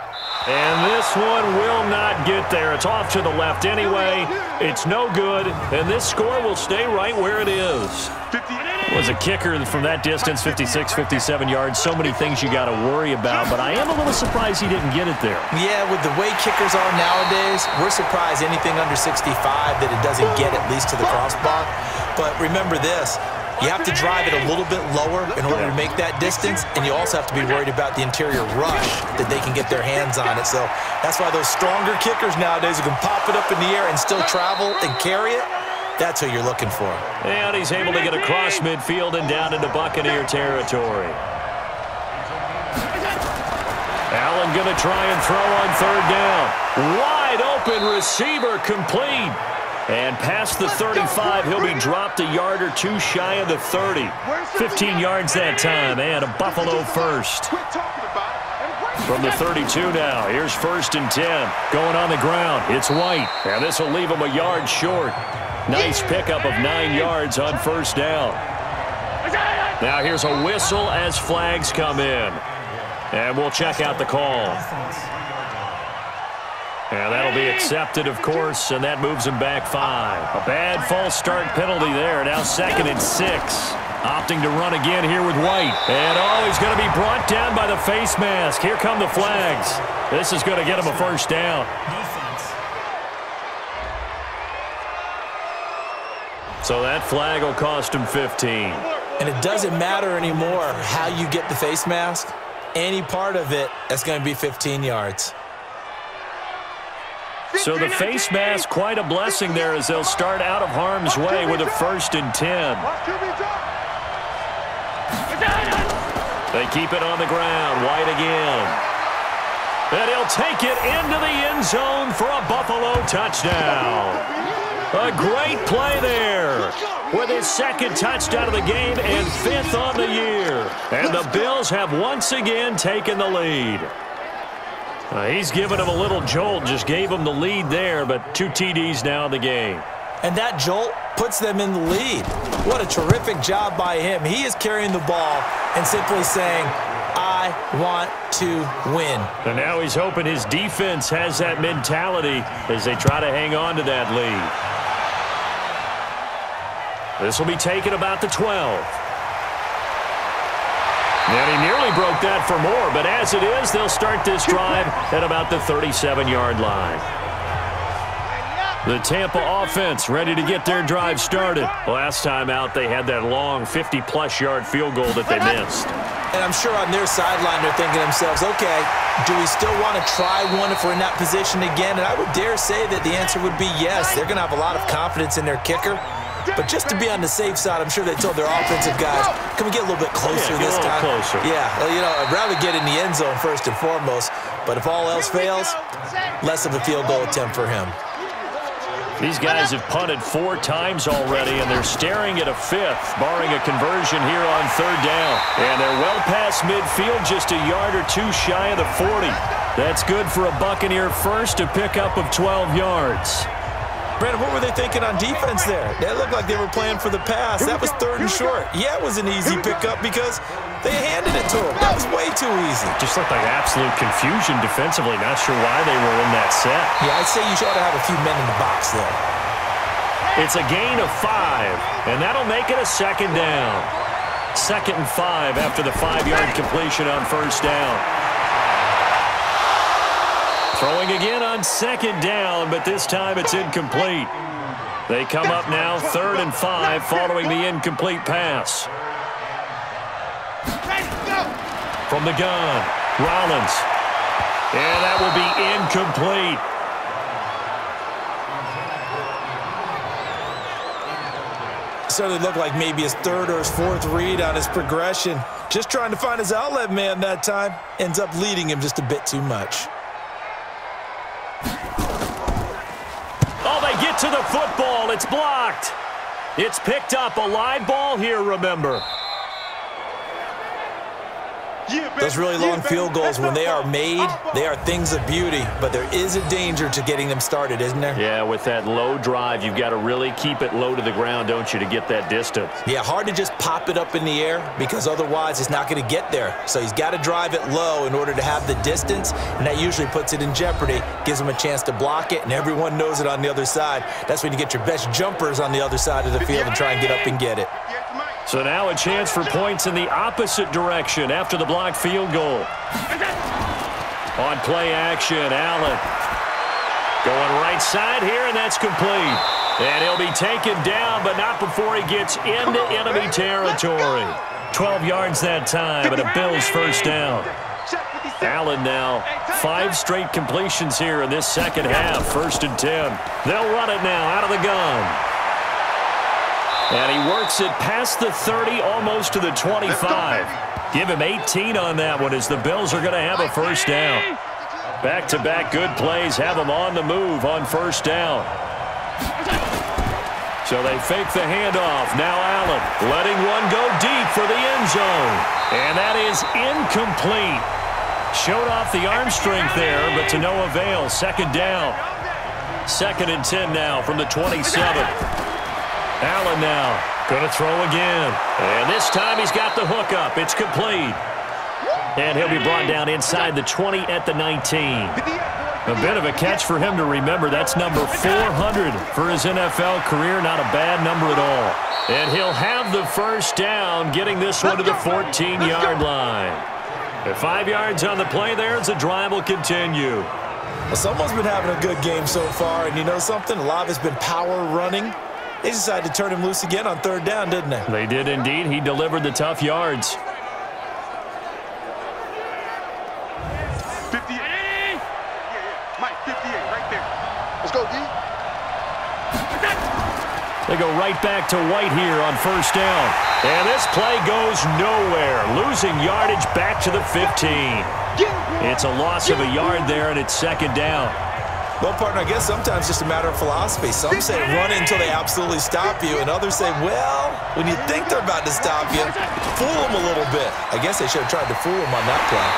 And this one will not get there. It's off to the left anyway. It's no good, and this score will stay right where it is. Was a kicker from that distance, 56, 57 yards. So many things you got to worry about, but I am a little surprised he didn't get it there. Yeah, with the way kickers are nowadays, we're surprised anything under 65 that it doesn't get at least to the crossbar. But remember this. You have to drive it a little bit lower in order to make that distance, and you also have to be worried about the interior rush that they can get their hands on it. So that's why those stronger kickers nowadays who can pop it up in the air and still travel and carry it, that's who you're looking for. And he's able to get across midfield and down into Buccaneer territory. Allen going to try and throw on 3rd down. Wide open receiver, complete. And past the 35, he'll be dropped a yard or 2 shy of the 30. 15 yards that time, and a Buffalo first. From the 32 now, here's 1st and 10. Going on the ground, it's White, and this will leave him a yard short. Nice pickup of 9 yards on first down. Now here's a whistle as flags come in. And we'll check out the call. And that'll be accepted, of course, and that moves him back 5. A bad false start penalty there. Now 2nd and 6. Opting to run again here with White. And, he's going to be brought down by the face mask. Here come the flags. This is going to get him a first down. So that flag will cost him 15. And it doesn't matter anymore how you get the face mask. Any part of it, that's going to be 15 yards. So the face mask, quite a blessing there as they'll start out of harm's way with a 1st and 10. They keep it on the ground. White again. And he'll take it into the end zone for a Buffalo touchdown. A great play there with his second touchdown of the game and 5th on the year. And the Bills have once again taken the lead. He's given him a little jolt, just gave him the lead there, but 2 TDs now in the game. And that jolt puts them in the lead. What a terrific job by him. He is carrying the ball and simply saying, I want to win. And now he's hoping his defense has that mentality as they try to hang on to that lead. This will be taken about the 12. And he nearly broke that for more, but as it is, they'll start this drive at about the 37-yard line. The Tampa offense ready to get their drive started. Last time out, they had that long 50-plus yard field goal that they missed. And I'm sure on their sideline they're thinking to themselves, okay, do we still want to try one if we're in that position again? And I would dare say that the answer would be yes. They're going to have a lot of confidence in their kicker. But just to be on the safe side, I'm sure they told their offensive guys, can we get a little bit closer this time? Closer. Yeah, well, you know, I'd rather get in the end zone first and foremost. But if all else fails, less of a field goal attempt for him. These guys have punted 4 times already, and they're staring at a 5th, barring a conversion here on 3rd down. And they're well past midfield, just a yard or 2 shy of the 40. That's good for a Buccaneer first, a pickup of 12 yards. Brandon, what were they thinking on defense there? They looked like they were playing for the pass. That was 3rd and short. Yeah, it was an easy pickup because they handed it to him. That was way too easy. Just looked like absolute confusion defensively. Not sure why they were in that set. Yeah, I'd say you ought to have a few men in the box there. It's a gain of 5, and that'll make it a 2nd down. 2nd and 5 after the 5-yard completion on 1st down. Throwing again on 2nd down, but this time it's incomplete. They come up now 3rd and 5 following the incomplete pass. From the gun, Rollins. And that will be incomplete. Certainly looked like maybe his 3rd or his 4th read on his progression. Just trying to find his outlet man that time. Ends up leading him just a bit too much. Oh, they get to the football. It's blocked. It's picked up. A live ball here, remember. Those really long field goals, when they are made, they are things of beauty. But there is a danger to getting them started, isn't there? Yeah, with that low drive, you've got to really keep it low to the ground, don't you, to get that distance. Yeah, hard to just pop it up in the air because otherwise it's not going to get there. So he's got to drive it low in order to have the distance, and that usually puts it in jeopardy, gives him a chance to block it, and everyone knows it on the other side. That's when you get your best jumpers on the other side of the field and try and get up and get it. So now a chance for points in the opposite direction after the blocked field goal. On play action, Allen going right side here, and that's complete. And he'll be taken down, but not before he gets into enemy territory. 12 yards that time, and a Bills 1st down. Allen now 5 straight completions here in this 2nd half. 1st and 10. They'll run it now out of the gun. And he works it past the 30, almost to the 25. Give him 18 on that one as the Bills are going to have a 1st down. Back-to-back good plays have them on the move on 1st down. So they fake the handoff. Now Allen letting one go deep for the end zone. And that is incomplete. Showed off the arm strength there, but to no avail. 2nd down. 2nd and 10 now from the 27. Allen now going to throw again. And this time he's got the hook up. It's complete. And he'll be brought down inside the 20 at the 19. A bit of a catch for him to remember. That's number 400 for his NFL career. Not a bad number at all. And he'll have the 1st down, getting this one to the 14-yard line. At 5 yards on the play there as the drive will continue. Well, someone's been having a good game so far. And you know something? A lot of it's been power running. They decided to turn him loose again on 3rd down, didn't they? They did indeed. He delivered the tough yards. 58. Mike, 58, right there. Let's go, D. They go right back to White here on 1st down. And this play goes nowhere. Losing yardage back to the 15. It's a loss of a yard there, and it's 2nd down. Well, partner, I guess sometimes just a matter of philosophy. Some say run until they absolutely stop you, and others say, well, when you think they're about to stop you, fool them a little bit. I guess they should have tried to fool them on that play.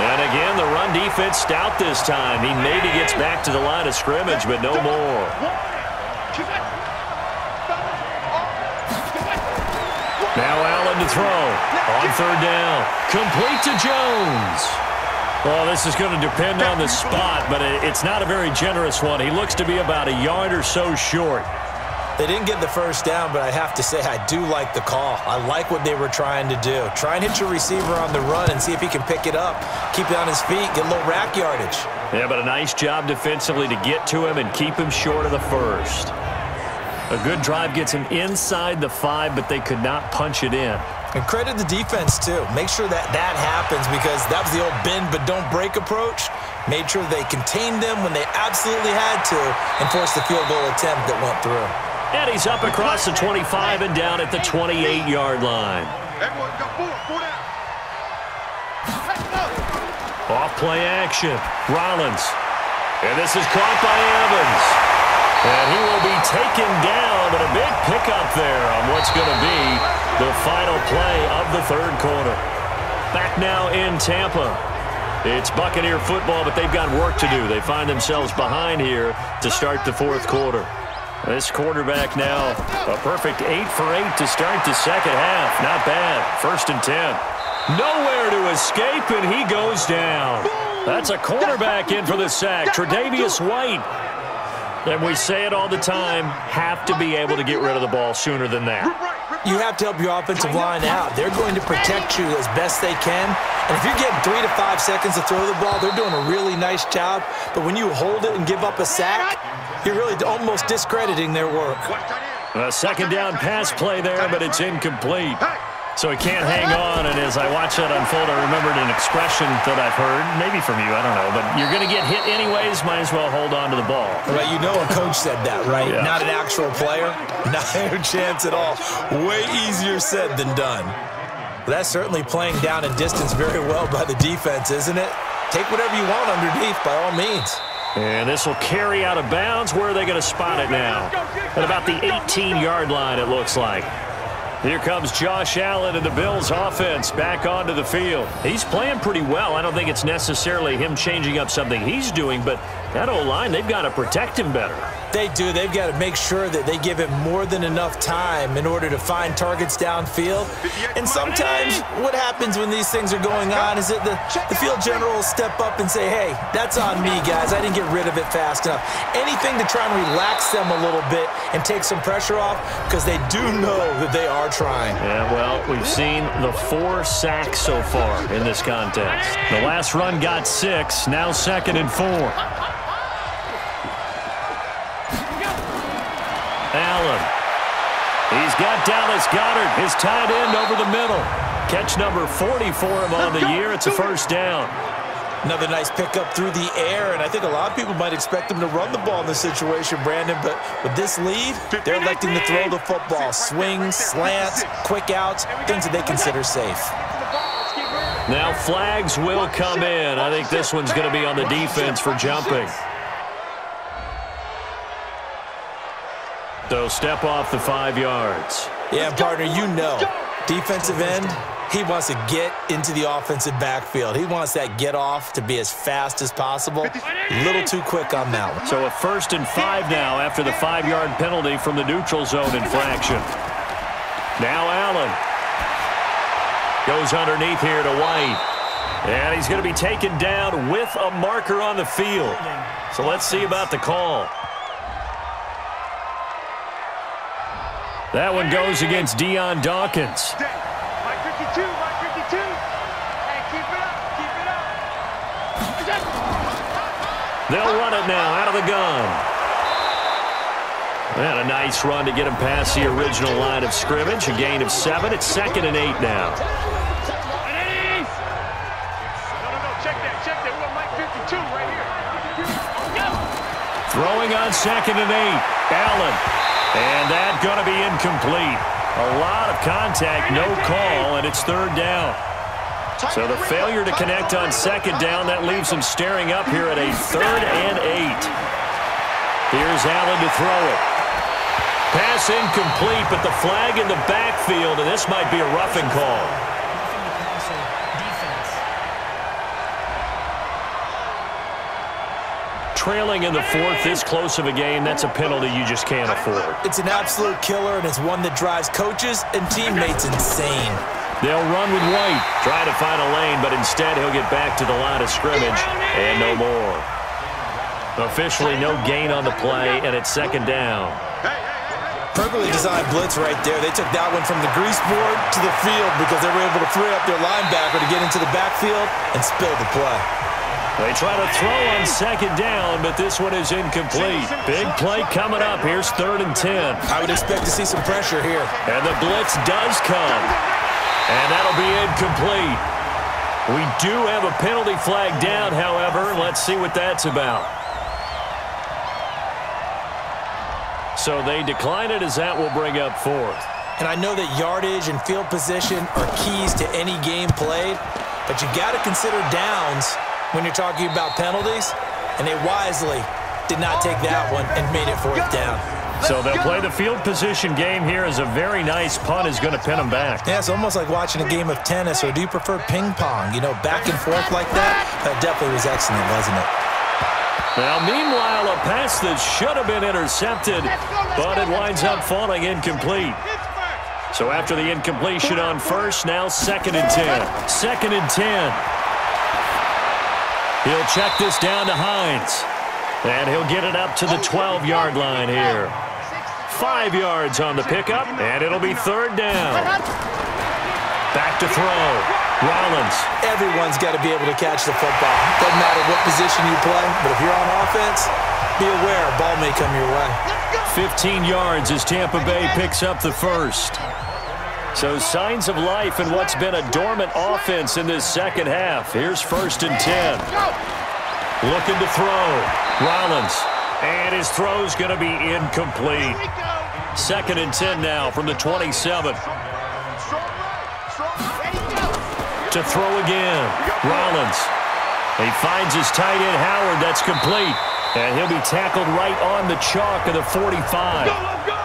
And again, the run defense stout this time. He maybe gets back to the line of scrimmage, but no more. Now Allen to throw. On third down. Complete to Jones. Well, this is going to depend on the spot, but it's not a very generous one. He looks to be about a yard or so short. They didn't get the first down, but I have to say I do like the call. I like what they were trying to do. Try and hit your receiver on the run and see if he can pick it up, keep it on his feet, get a little rack yardage. Yeah, but a nice job defensively to get to him and keep him short of the first. A good drive gets him inside the 5, but they could not punch it in. And credit the defense, too. Make sure that happens because that was the old bend but don't break approach. Made sure they contained them when they absolutely had to and forced the field goal attempt that went through. And he's up across the 25 and down at the 28-yard line. Off play action. Rollins. And this is caught by Evans. And he will be taken down, but a big pickup there on what's going to be the final play of the third quarter. Back now in Tampa. It's Buccaneer football, but they've got work to do. They find themselves behind here to start the fourth quarter. This quarterback now, a perfect 8 for 8 to start the second half. Not bad. 1st and 10. Nowhere to escape, and he goes down. That's a cornerback in for the sack, Tre'Davious White. And we say it all the time, have to be able to get rid of the ball sooner than that. You have to help your offensive line out. They're going to protect you as best they can. And if you're getting 3 to 5 seconds to throw the ball, they're doing a really nice job. But when you hold it and give up a sack, you're really almost discrediting their work. A second down pass play there, but it's incomplete. So he can't hang on, and as I watch that unfold, I remembered an expression that I've heard, maybe from you, I don't know, but you're going to get hit anyways, might as well hold on to the ball. Right, you know a coach said that, right? Yeah. Not an actual player, not a chance at all. Way easier said than done. That's certainly playing down and distance very well by the defense, isn't it? Take whatever you want underneath, by all means. And this will carry out of bounds. Where are they going to spot it now? At about the 18-yard line, it looks like. Here comes Josh Allen and the Bills offense back onto the field. He's playing pretty well. I don't think it's necessarily him changing up something he's doing, but that O-line, they've got to protect him better. They do. They've got to make sure that they give him more than enough time in order to find targets downfield. And sometimes what happens when these things are going on is that the field general will step up and say, hey, that's on me, guys. I didn't get rid of it fast enough. Anything to try and relax them a little bit and take some pressure off because they do know that they are trying. Yeah, well, we've seen the 4 sacks so far in this contest. The last run got 6, now 2nd and 4. Allen. He's got Dallas Goedert, his tight end, over the middle. Catch number 40 for him on the year. It's a first down. Another nice pickup through the air, and I think a lot of people might expect him to run the ball in this situation, Brandon, but with this lead, they're electing to throw the football. Swings, slants, quick outs, things that they consider safe. Now flags will come in. I think this one's going to be on the defense for jumping. So step off the 5 yards. Yeah, partner, you know, defensive end, he wants to get into the offensive backfield. He wants that get off to be as fast as possible. A little too quick on that one. So a 1st and 5 now after the 5-yard penalty from the neutral zone infraction. Now Allen goes underneath here to White. And he's going to be taken down with a marker on the field. So let's see about the call. That one goes against Deion Dawkins. Mike 52, Mike 52. Hey, keep it up. They'll run it now out of the gun. And a nice run to get him past the original line of scrimmage. A gain of 7. It's 2nd and 8 now. No, check that. We want Mike 52 right here. Throwing on 2nd and 8. Allen. And that's going to be incomplete. A lot of contact, no call, and it's 3rd down. So the failure to connect on second down, that leaves him staring up here at a 3rd and 8. Here's Allen to throw it. Pass incomplete, but the flag in the backfield, and this might be a roughing call. Trailing in the 4th, this close of a game, that's a penalty you just can't afford. It's an absolute killer, and it's one that drives coaches and teammates insane. They'll run with White, try to find a lane, but instead he'll get back to the line of scrimmage and no more. Officially no gain on the play, and it's 2nd down. Perfectly designed blitz right there. They took that one from the grease board to the field because they were able to free up their linebacker to get into the backfield and spill the play. They try to throw on 2nd down, but this one is incomplete. Big play coming up. Here's 3rd and 10. I would expect to see some pressure here. And the blitz does come. And that'll be incomplete. We do have a penalty flag down, however. Let's see what that's about. So they decline it as that will bring up 4th. And I know that yardage and field position are keys to any game played, but you got to consider downs when you're talking about penalties, and they wisely did not take that one and made it 4th down. So they'll play the field position game here as a very nice punt is going to pin them back. Yeah, it's almost like watching a game of tennis, or do you prefer ping pong? You know, back and forth like that? That definitely was excellent, wasn't it? Now, meanwhile, a pass that should have been intercepted, but it winds up falling incomplete. So after the incompletion on 1st, now 2nd and 10. 2nd and 10. He'll check this down to Hines. And he'll get it up to the 12-yard line here. 5 yards on the pickup, and it'll be 3rd down. Back to throw. Rollins. Everyone's got to be able to catch the football. Doesn't matter what position you play, but if you're on offense, be aware a ball may come your way. 15 yards as Tampa Bay picks up the 1st. So signs of life in what's been a dormant offense in this 2nd half. Here's 1st and 10. Looking to throw. Rollins. And his throw's going to be incomplete. 2nd and 10 now from the 27. To throw again. Rollins. He finds his tight end, Howard. That's complete. And he'll be tackled right on the chalk of the 45.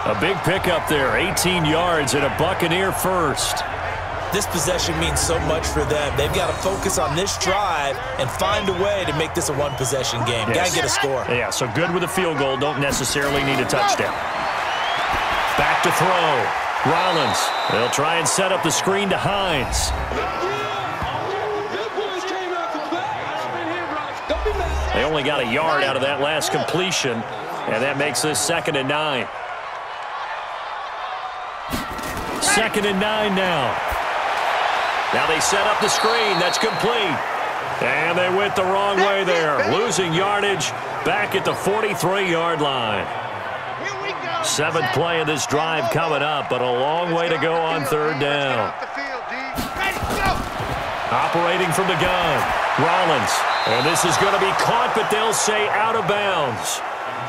A big pickup there. 18 yards and a Buccaneer 1st. This possession means so much for them. They've got to focus on this drive and find a way to make this a one-possession game. Got to get a score. Yeah, so good with a field goal. Don't necessarily need a touchdown. Back to throw. Rollins. They'll try and set up the screen to Hines. They only got a yard out of that last completion, and that makes this 2nd and 9. 2nd and 9 now. Now they set up the screen. That's complete. And they went the wrong way there. Losing yardage back at the 43-yard line. 7th play of this drive coming up, but a long way to go on 3rd down. Operating from the gun. Rollins. And this is going to be caught, but they'll say out of bounds.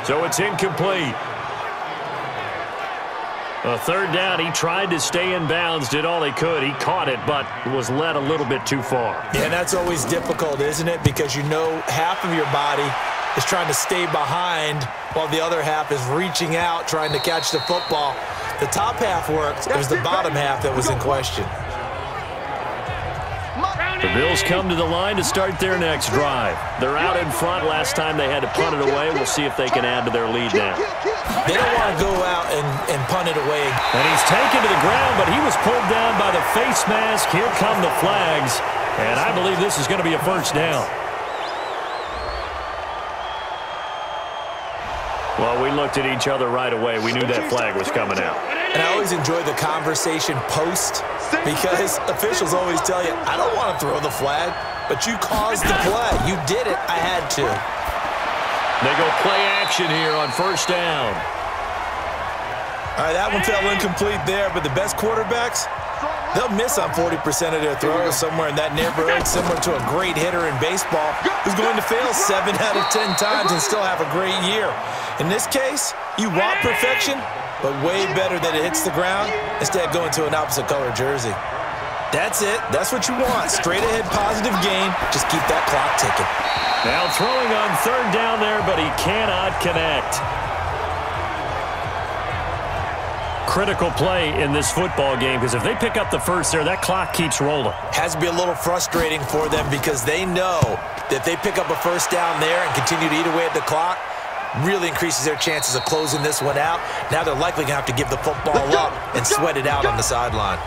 So it's incomplete. A 3rd down, he tried to stay in bounds, did all he could. He caught it, but was led a little bit too far. Yeah, that's always difficult, isn't it? Because you know half of your body is trying to stay behind while the other half is reaching out, trying to catch the football. The top half worked. It was the bottom half that was in question. The Bills come to the line to start their next drive. They're out in front. Last time they had to punt it away. We'll see if they can add to their lead now. They don't want to go out and punt it away. And he's taken to the ground, but he was pulled down by the face mask. Here come the flags. And I believe this is going to be a 1st down. Well, we looked at each other right away. We knew that flag was coming out. And I always enjoy the conversation post, because officials always tell you, I don't want to throw the flag, but you caused the play. You did it. I had to. They go play action here on 1st down. All right, that one fell incomplete there, but the best quarterbacks, they'll miss on 40% of their throws somewhere in that neighborhood, similar to a great hitter in baseball who's going to fail 7 out of 10 times and still have a great year. In this case, you want perfection, but way better that it hits the ground instead of going to an opposite color jersey. That's it. That's what you want. Straight ahead positive gain. Just keep that clock ticking. Now throwing on third down there, but he cannot connect. Critical play in this football game, because if they pick up the first there, that clock keeps rolling. Has to be a little frustrating for them because they know that if they pick up a first down there and continue to eat away at the clock, really increases their chances of closing this one out. Now they're likely going to have to give the football up and sweat it out on the sideline.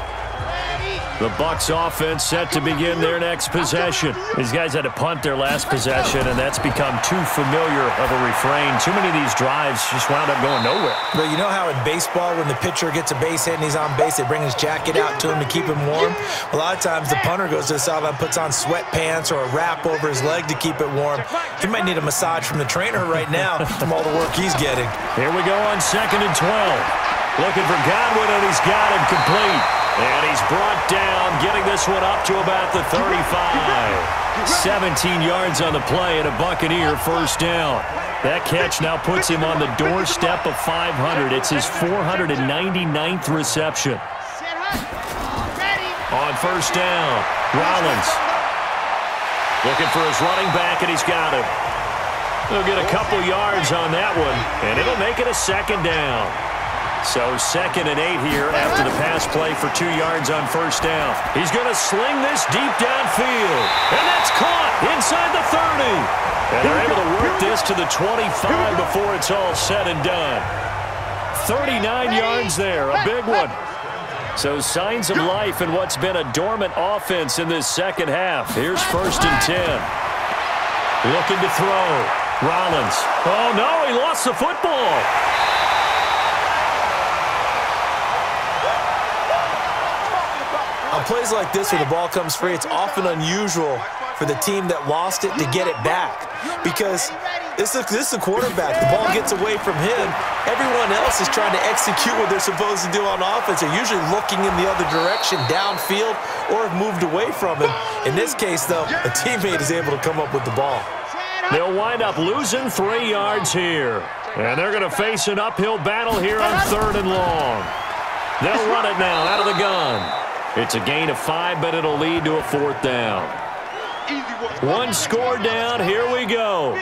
The Bucs offense set to begin their next possession. These guys had to punt their last possession, and that's become too familiar of a refrain. Too many of these drives just wound up going nowhere. But you know how in baseball, when the pitcher gets a base hit and he's on base, they bring his jacket out to him to keep him warm? A lot of times the punter goes to the sideline, puts on sweatpants or a wrap over his leg to keep it warm. He might need a massage from the trainer right now from all the work he's getting. Here we go on 2nd and 12. Looking for Godwin, and he's got him complete. And he's brought down, getting this one up to about the 35. 17 yards on the play and a Buccaneer first down. That catch now puts him on the doorstep of 500. It's his 499th reception. On first down, Rollins. Looking for his running back, and he's got him. He'll get a couple yards on that one, and it'll make it a second down. So 2nd and 8 here after the pass play for 2 yards on first down. He's going to sling this deep downfield. And that's caught inside the 30. And they're able to work this to the 25 before it's all said and done. 39 yards there, a big one. So signs of life in what's been a dormant offense in this second half. Here's 1st and 10. Looking to throw. Rollins. Oh, no, he lost the football. On plays like this where the ball comes free, it's often unusual for the team that lost it to get it back because this is the quarterback. The ball gets away from him. Everyone else is trying to execute what they're supposed to do on offense. They're usually looking in the other direction, downfield, or have moved away from him. In this case, though, a teammate is able to come up with the ball. They'll wind up losing 3 yards here. And they're going to face an uphill battle here on 3rd and long. They'll run it now out of the gun. It's a gain of 5, but it'll lead to a 4th down. One score down. Here we go.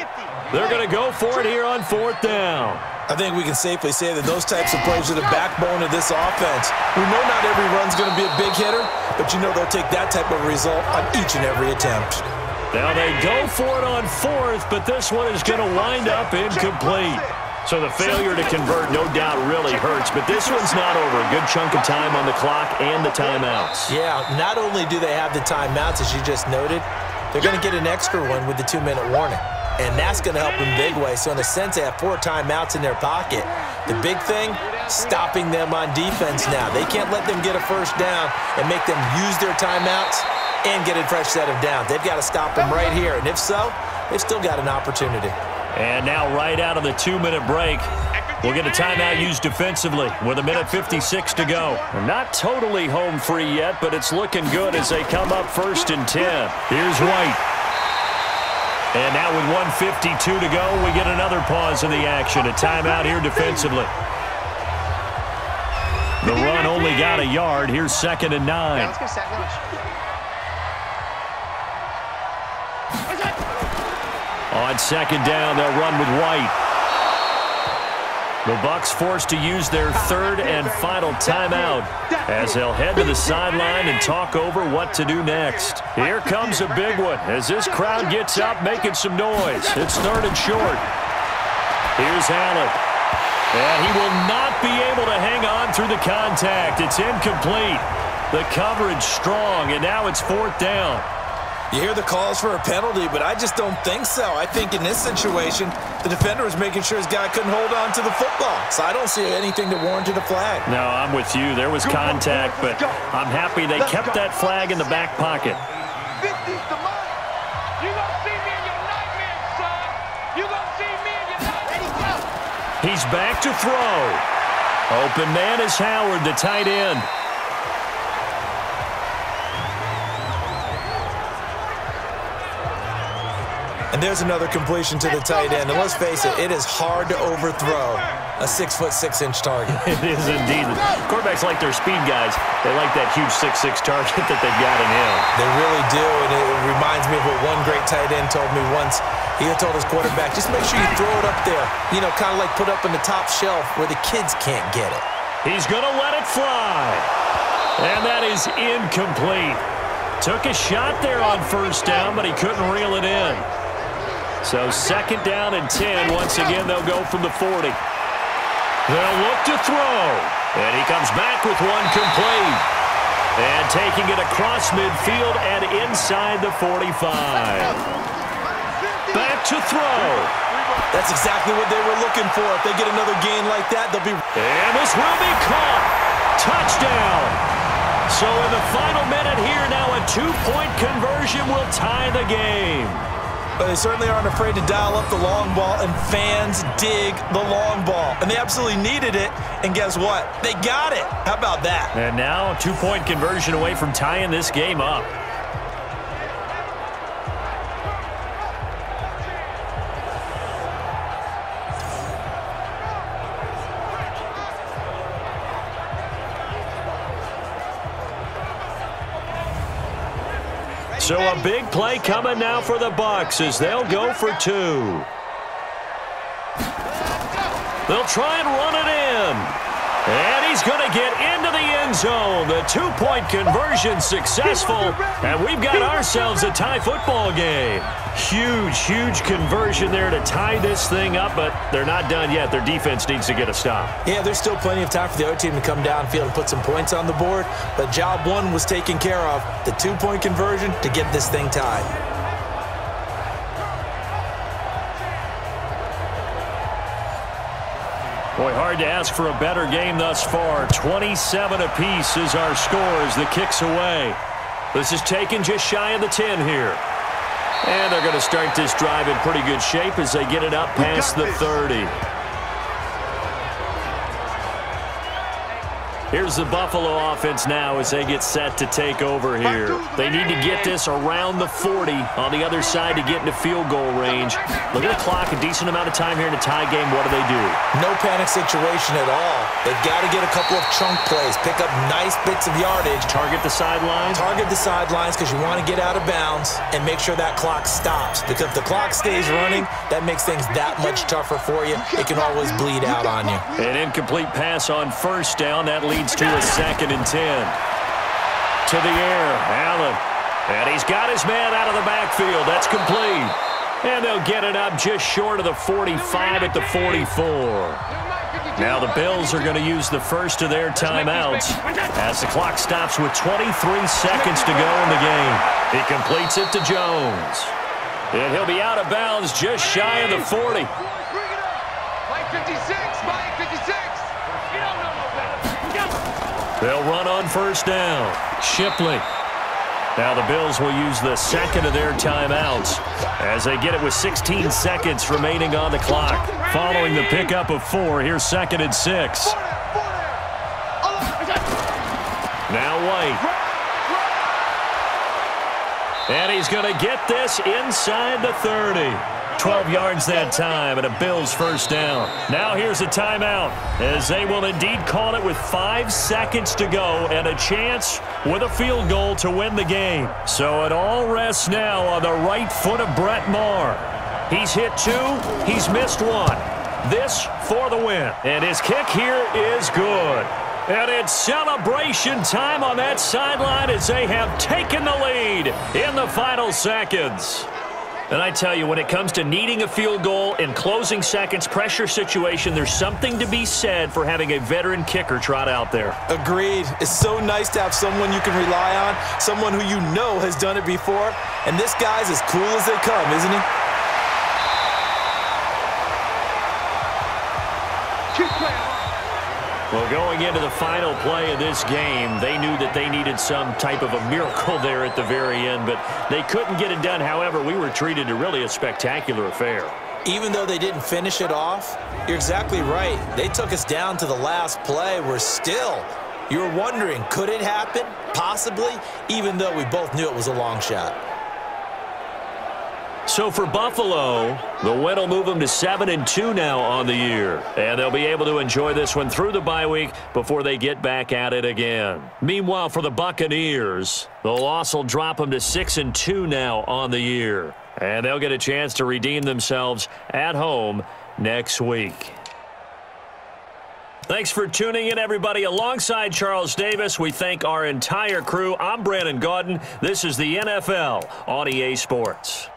They're going to go for it here on 4th down. I think we can safely say that those types of plays are the backbone of this offense. We know not every run's going to be a big hitter, but you know they'll take that type of result on each and every attempt. Now they go for it on 4th, but this one is going to wind up incomplete. So the failure to convert, no doubt, really hurts. But this one's not over. A good chunk of time on the clock and the timeouts. Yeah, not only do they have the timeouts, as you just noted, they're going to get an extra one with the 2-minute warning. And that's going to help in big way. So in a sense, they have 4 timeouts in their pocket. The big thing, stopping them on defense now. They can't let them get a first down and make them use their timeouts and get a fresh set of downs. They've got to stop them right here. And if so, they've still got an opportunity. And now right out of the 2-minute break, we'll get a timeout used defensively with 1:56 to go. We're not totally home free yet, but it's looking good as they come up 1st and 10. Here's White. And now with 1:52 to go, we get another pause in the action. A timeout here defensively. The run only got a yard. Here's 2nd and 9. Let's go sack lunch. On 2nd down, they'll run with White. The Bucs forced to use their 3rd and final timeout as they'll head to the sideline and talk over what to do next. Here comes a big one as this crowd gets up making some noise. It's 3rd and short. Here's Allen. And he will not be able to hang on through the contact. It's incomplete. The coverage strong, and now it's 4th down. You hear the calls for a penalty, but I just don't think so. I think in this situation, the defender was making sure his guy couldn't hold on to the football. So I don't see anything to warrant a flag. No, I'm with you. There was contact, but I'm happy they kept that flag in the back pocket. This is the moment. You gonna see me in your nightmares, son. You gonna see me in your nightmares. He's back to throw. Open man is Howard, the tight end. And there's another completion to the tight end. And let's face it, it is hard to overthrow a 6'6" target. It is indeed. Quarterbacks like their speed guys. They like that huge 6'6" target that they've got in him. They really do, and it reminds me of what one great tight end told me once. He had told his quarterback, just make sure you throw it up there. You know, kind of like put up in the top shelf where the kids can't get it. He's going to let it fly. And that is incomplete. Took a shot there on first down, but he couldn't reel it in. So 2nd down and 10. Once again, they'll go from the 40. They'll look to throw. And he comes back with one complete. And taking it across midfield and inside the 45. Back to throw. That's exactly what they were looking for. If they get another gain like that, they'll be... And this will be caught. Touchdown. So in the final minute here, now a 2-point conversion will tie the game. But they certainly aren't afraid to dial up the long ball, and fans dig the long ball. And they absolutely needed it, and guess what? They got it. How about that? And now a 2-point conversion away from tying this game up. So a big play coming now for the Bucs as they'll go for 2. They'll try and run it in. And he's going to get into the end zone. The 2-point conversion successful. And we've got ourselves a tie football game. Huge, huge conversion there to tie this thing up, but they're not done yet. Their defense needs to get a stop. Yeah, there's still plenty of time for the other team to come downfield and put some points on the board, but job 1 was taken care of. The 2-point conversion to get this thing tied. Boy, hard to ask for a better game thus far. 27 apiece is our score as the kick's away. This is taken just shy of the 10 here. And they're going to start this drive in pretty good shape as they get it up past the 30. Here's the Buffalo offense now as they get set to take over here. They need to get this around the 40 on the other side to get into field goal range. Look at the clock, a decent amount of time here in a tie game. What do? No panic situation at all. They've got to get a couple of chunk plays, pick up nice bits of yardage. Target the sidelines? Target the sidelines because you want to get out of bounds and make sure that clock stops. Because if the clock stays running, that makes things that much tougher for you. It can always bleed out on you. An incomplete pass on first down. That leads to a 2nd and 10. To the air, Allen. And he's got his man out of the backfield. That's complete. And they'll get it up just short of the 45 at the 44. Now the Bills are going to use the first of their timeouts as the clock stops with 23 seconds to go in the game. He completes it to Jones. And he'll be out of bounds just shy of the 40. Mike 56, Mike 56. You don't know no better. They'll run on first down. Shipley. Now the Bills will use the second of their timeouts as they get it with 16 seconds remaining on the clock. Following the pickup of 4, here's 2nd and 6. Now White. And he's going to get this inside the 30. 12 yards that time and a Bills first down. Now here's a timeout as they will indeed call it with 5 seconds to go and a chance with a field goal to win the game. So it all rests now on the right foot of Brett Maher. He's hit 2, he's missed 1. This for the win. And his kick here is good. And it's celebration time on that sideline as they have taken the lead in the final seconds. And I tell you, when it comes to needing a field goal in closing seconds, pressure situation, there's something to be said for having a veteran kicker trot out there. Agreed. It's so nice to have someone you can rely on, someone who you know has done it before. And this guy's as cool as they come, isn't he? Well, going into the final play of this game, they knew that they needed some type of a miracle there at the very end, but they couldn't get it done. However, we were treated to really a spectacular affair. Even though they didn't finish it off, you're exactly right. They took us down to the last play. We're still, you were wondering, could it happen? Possibly, even though we both knew it was a long shot. So for Buffalo, the win will move them to 7-2 now on the year. And they'll be able to enjoy this one through the bye week before they get back at it again. Meanwhile, for the Buccaneers, the loss will drop them to 6-2 now on the year. And they'll get a chance to redeem themselves at home next week. Thanks for tuning in, everybody. Alongside Charles Davis, we thank our entire crew. I'm Brandon Gaudin. This is the NFL on EA Sports.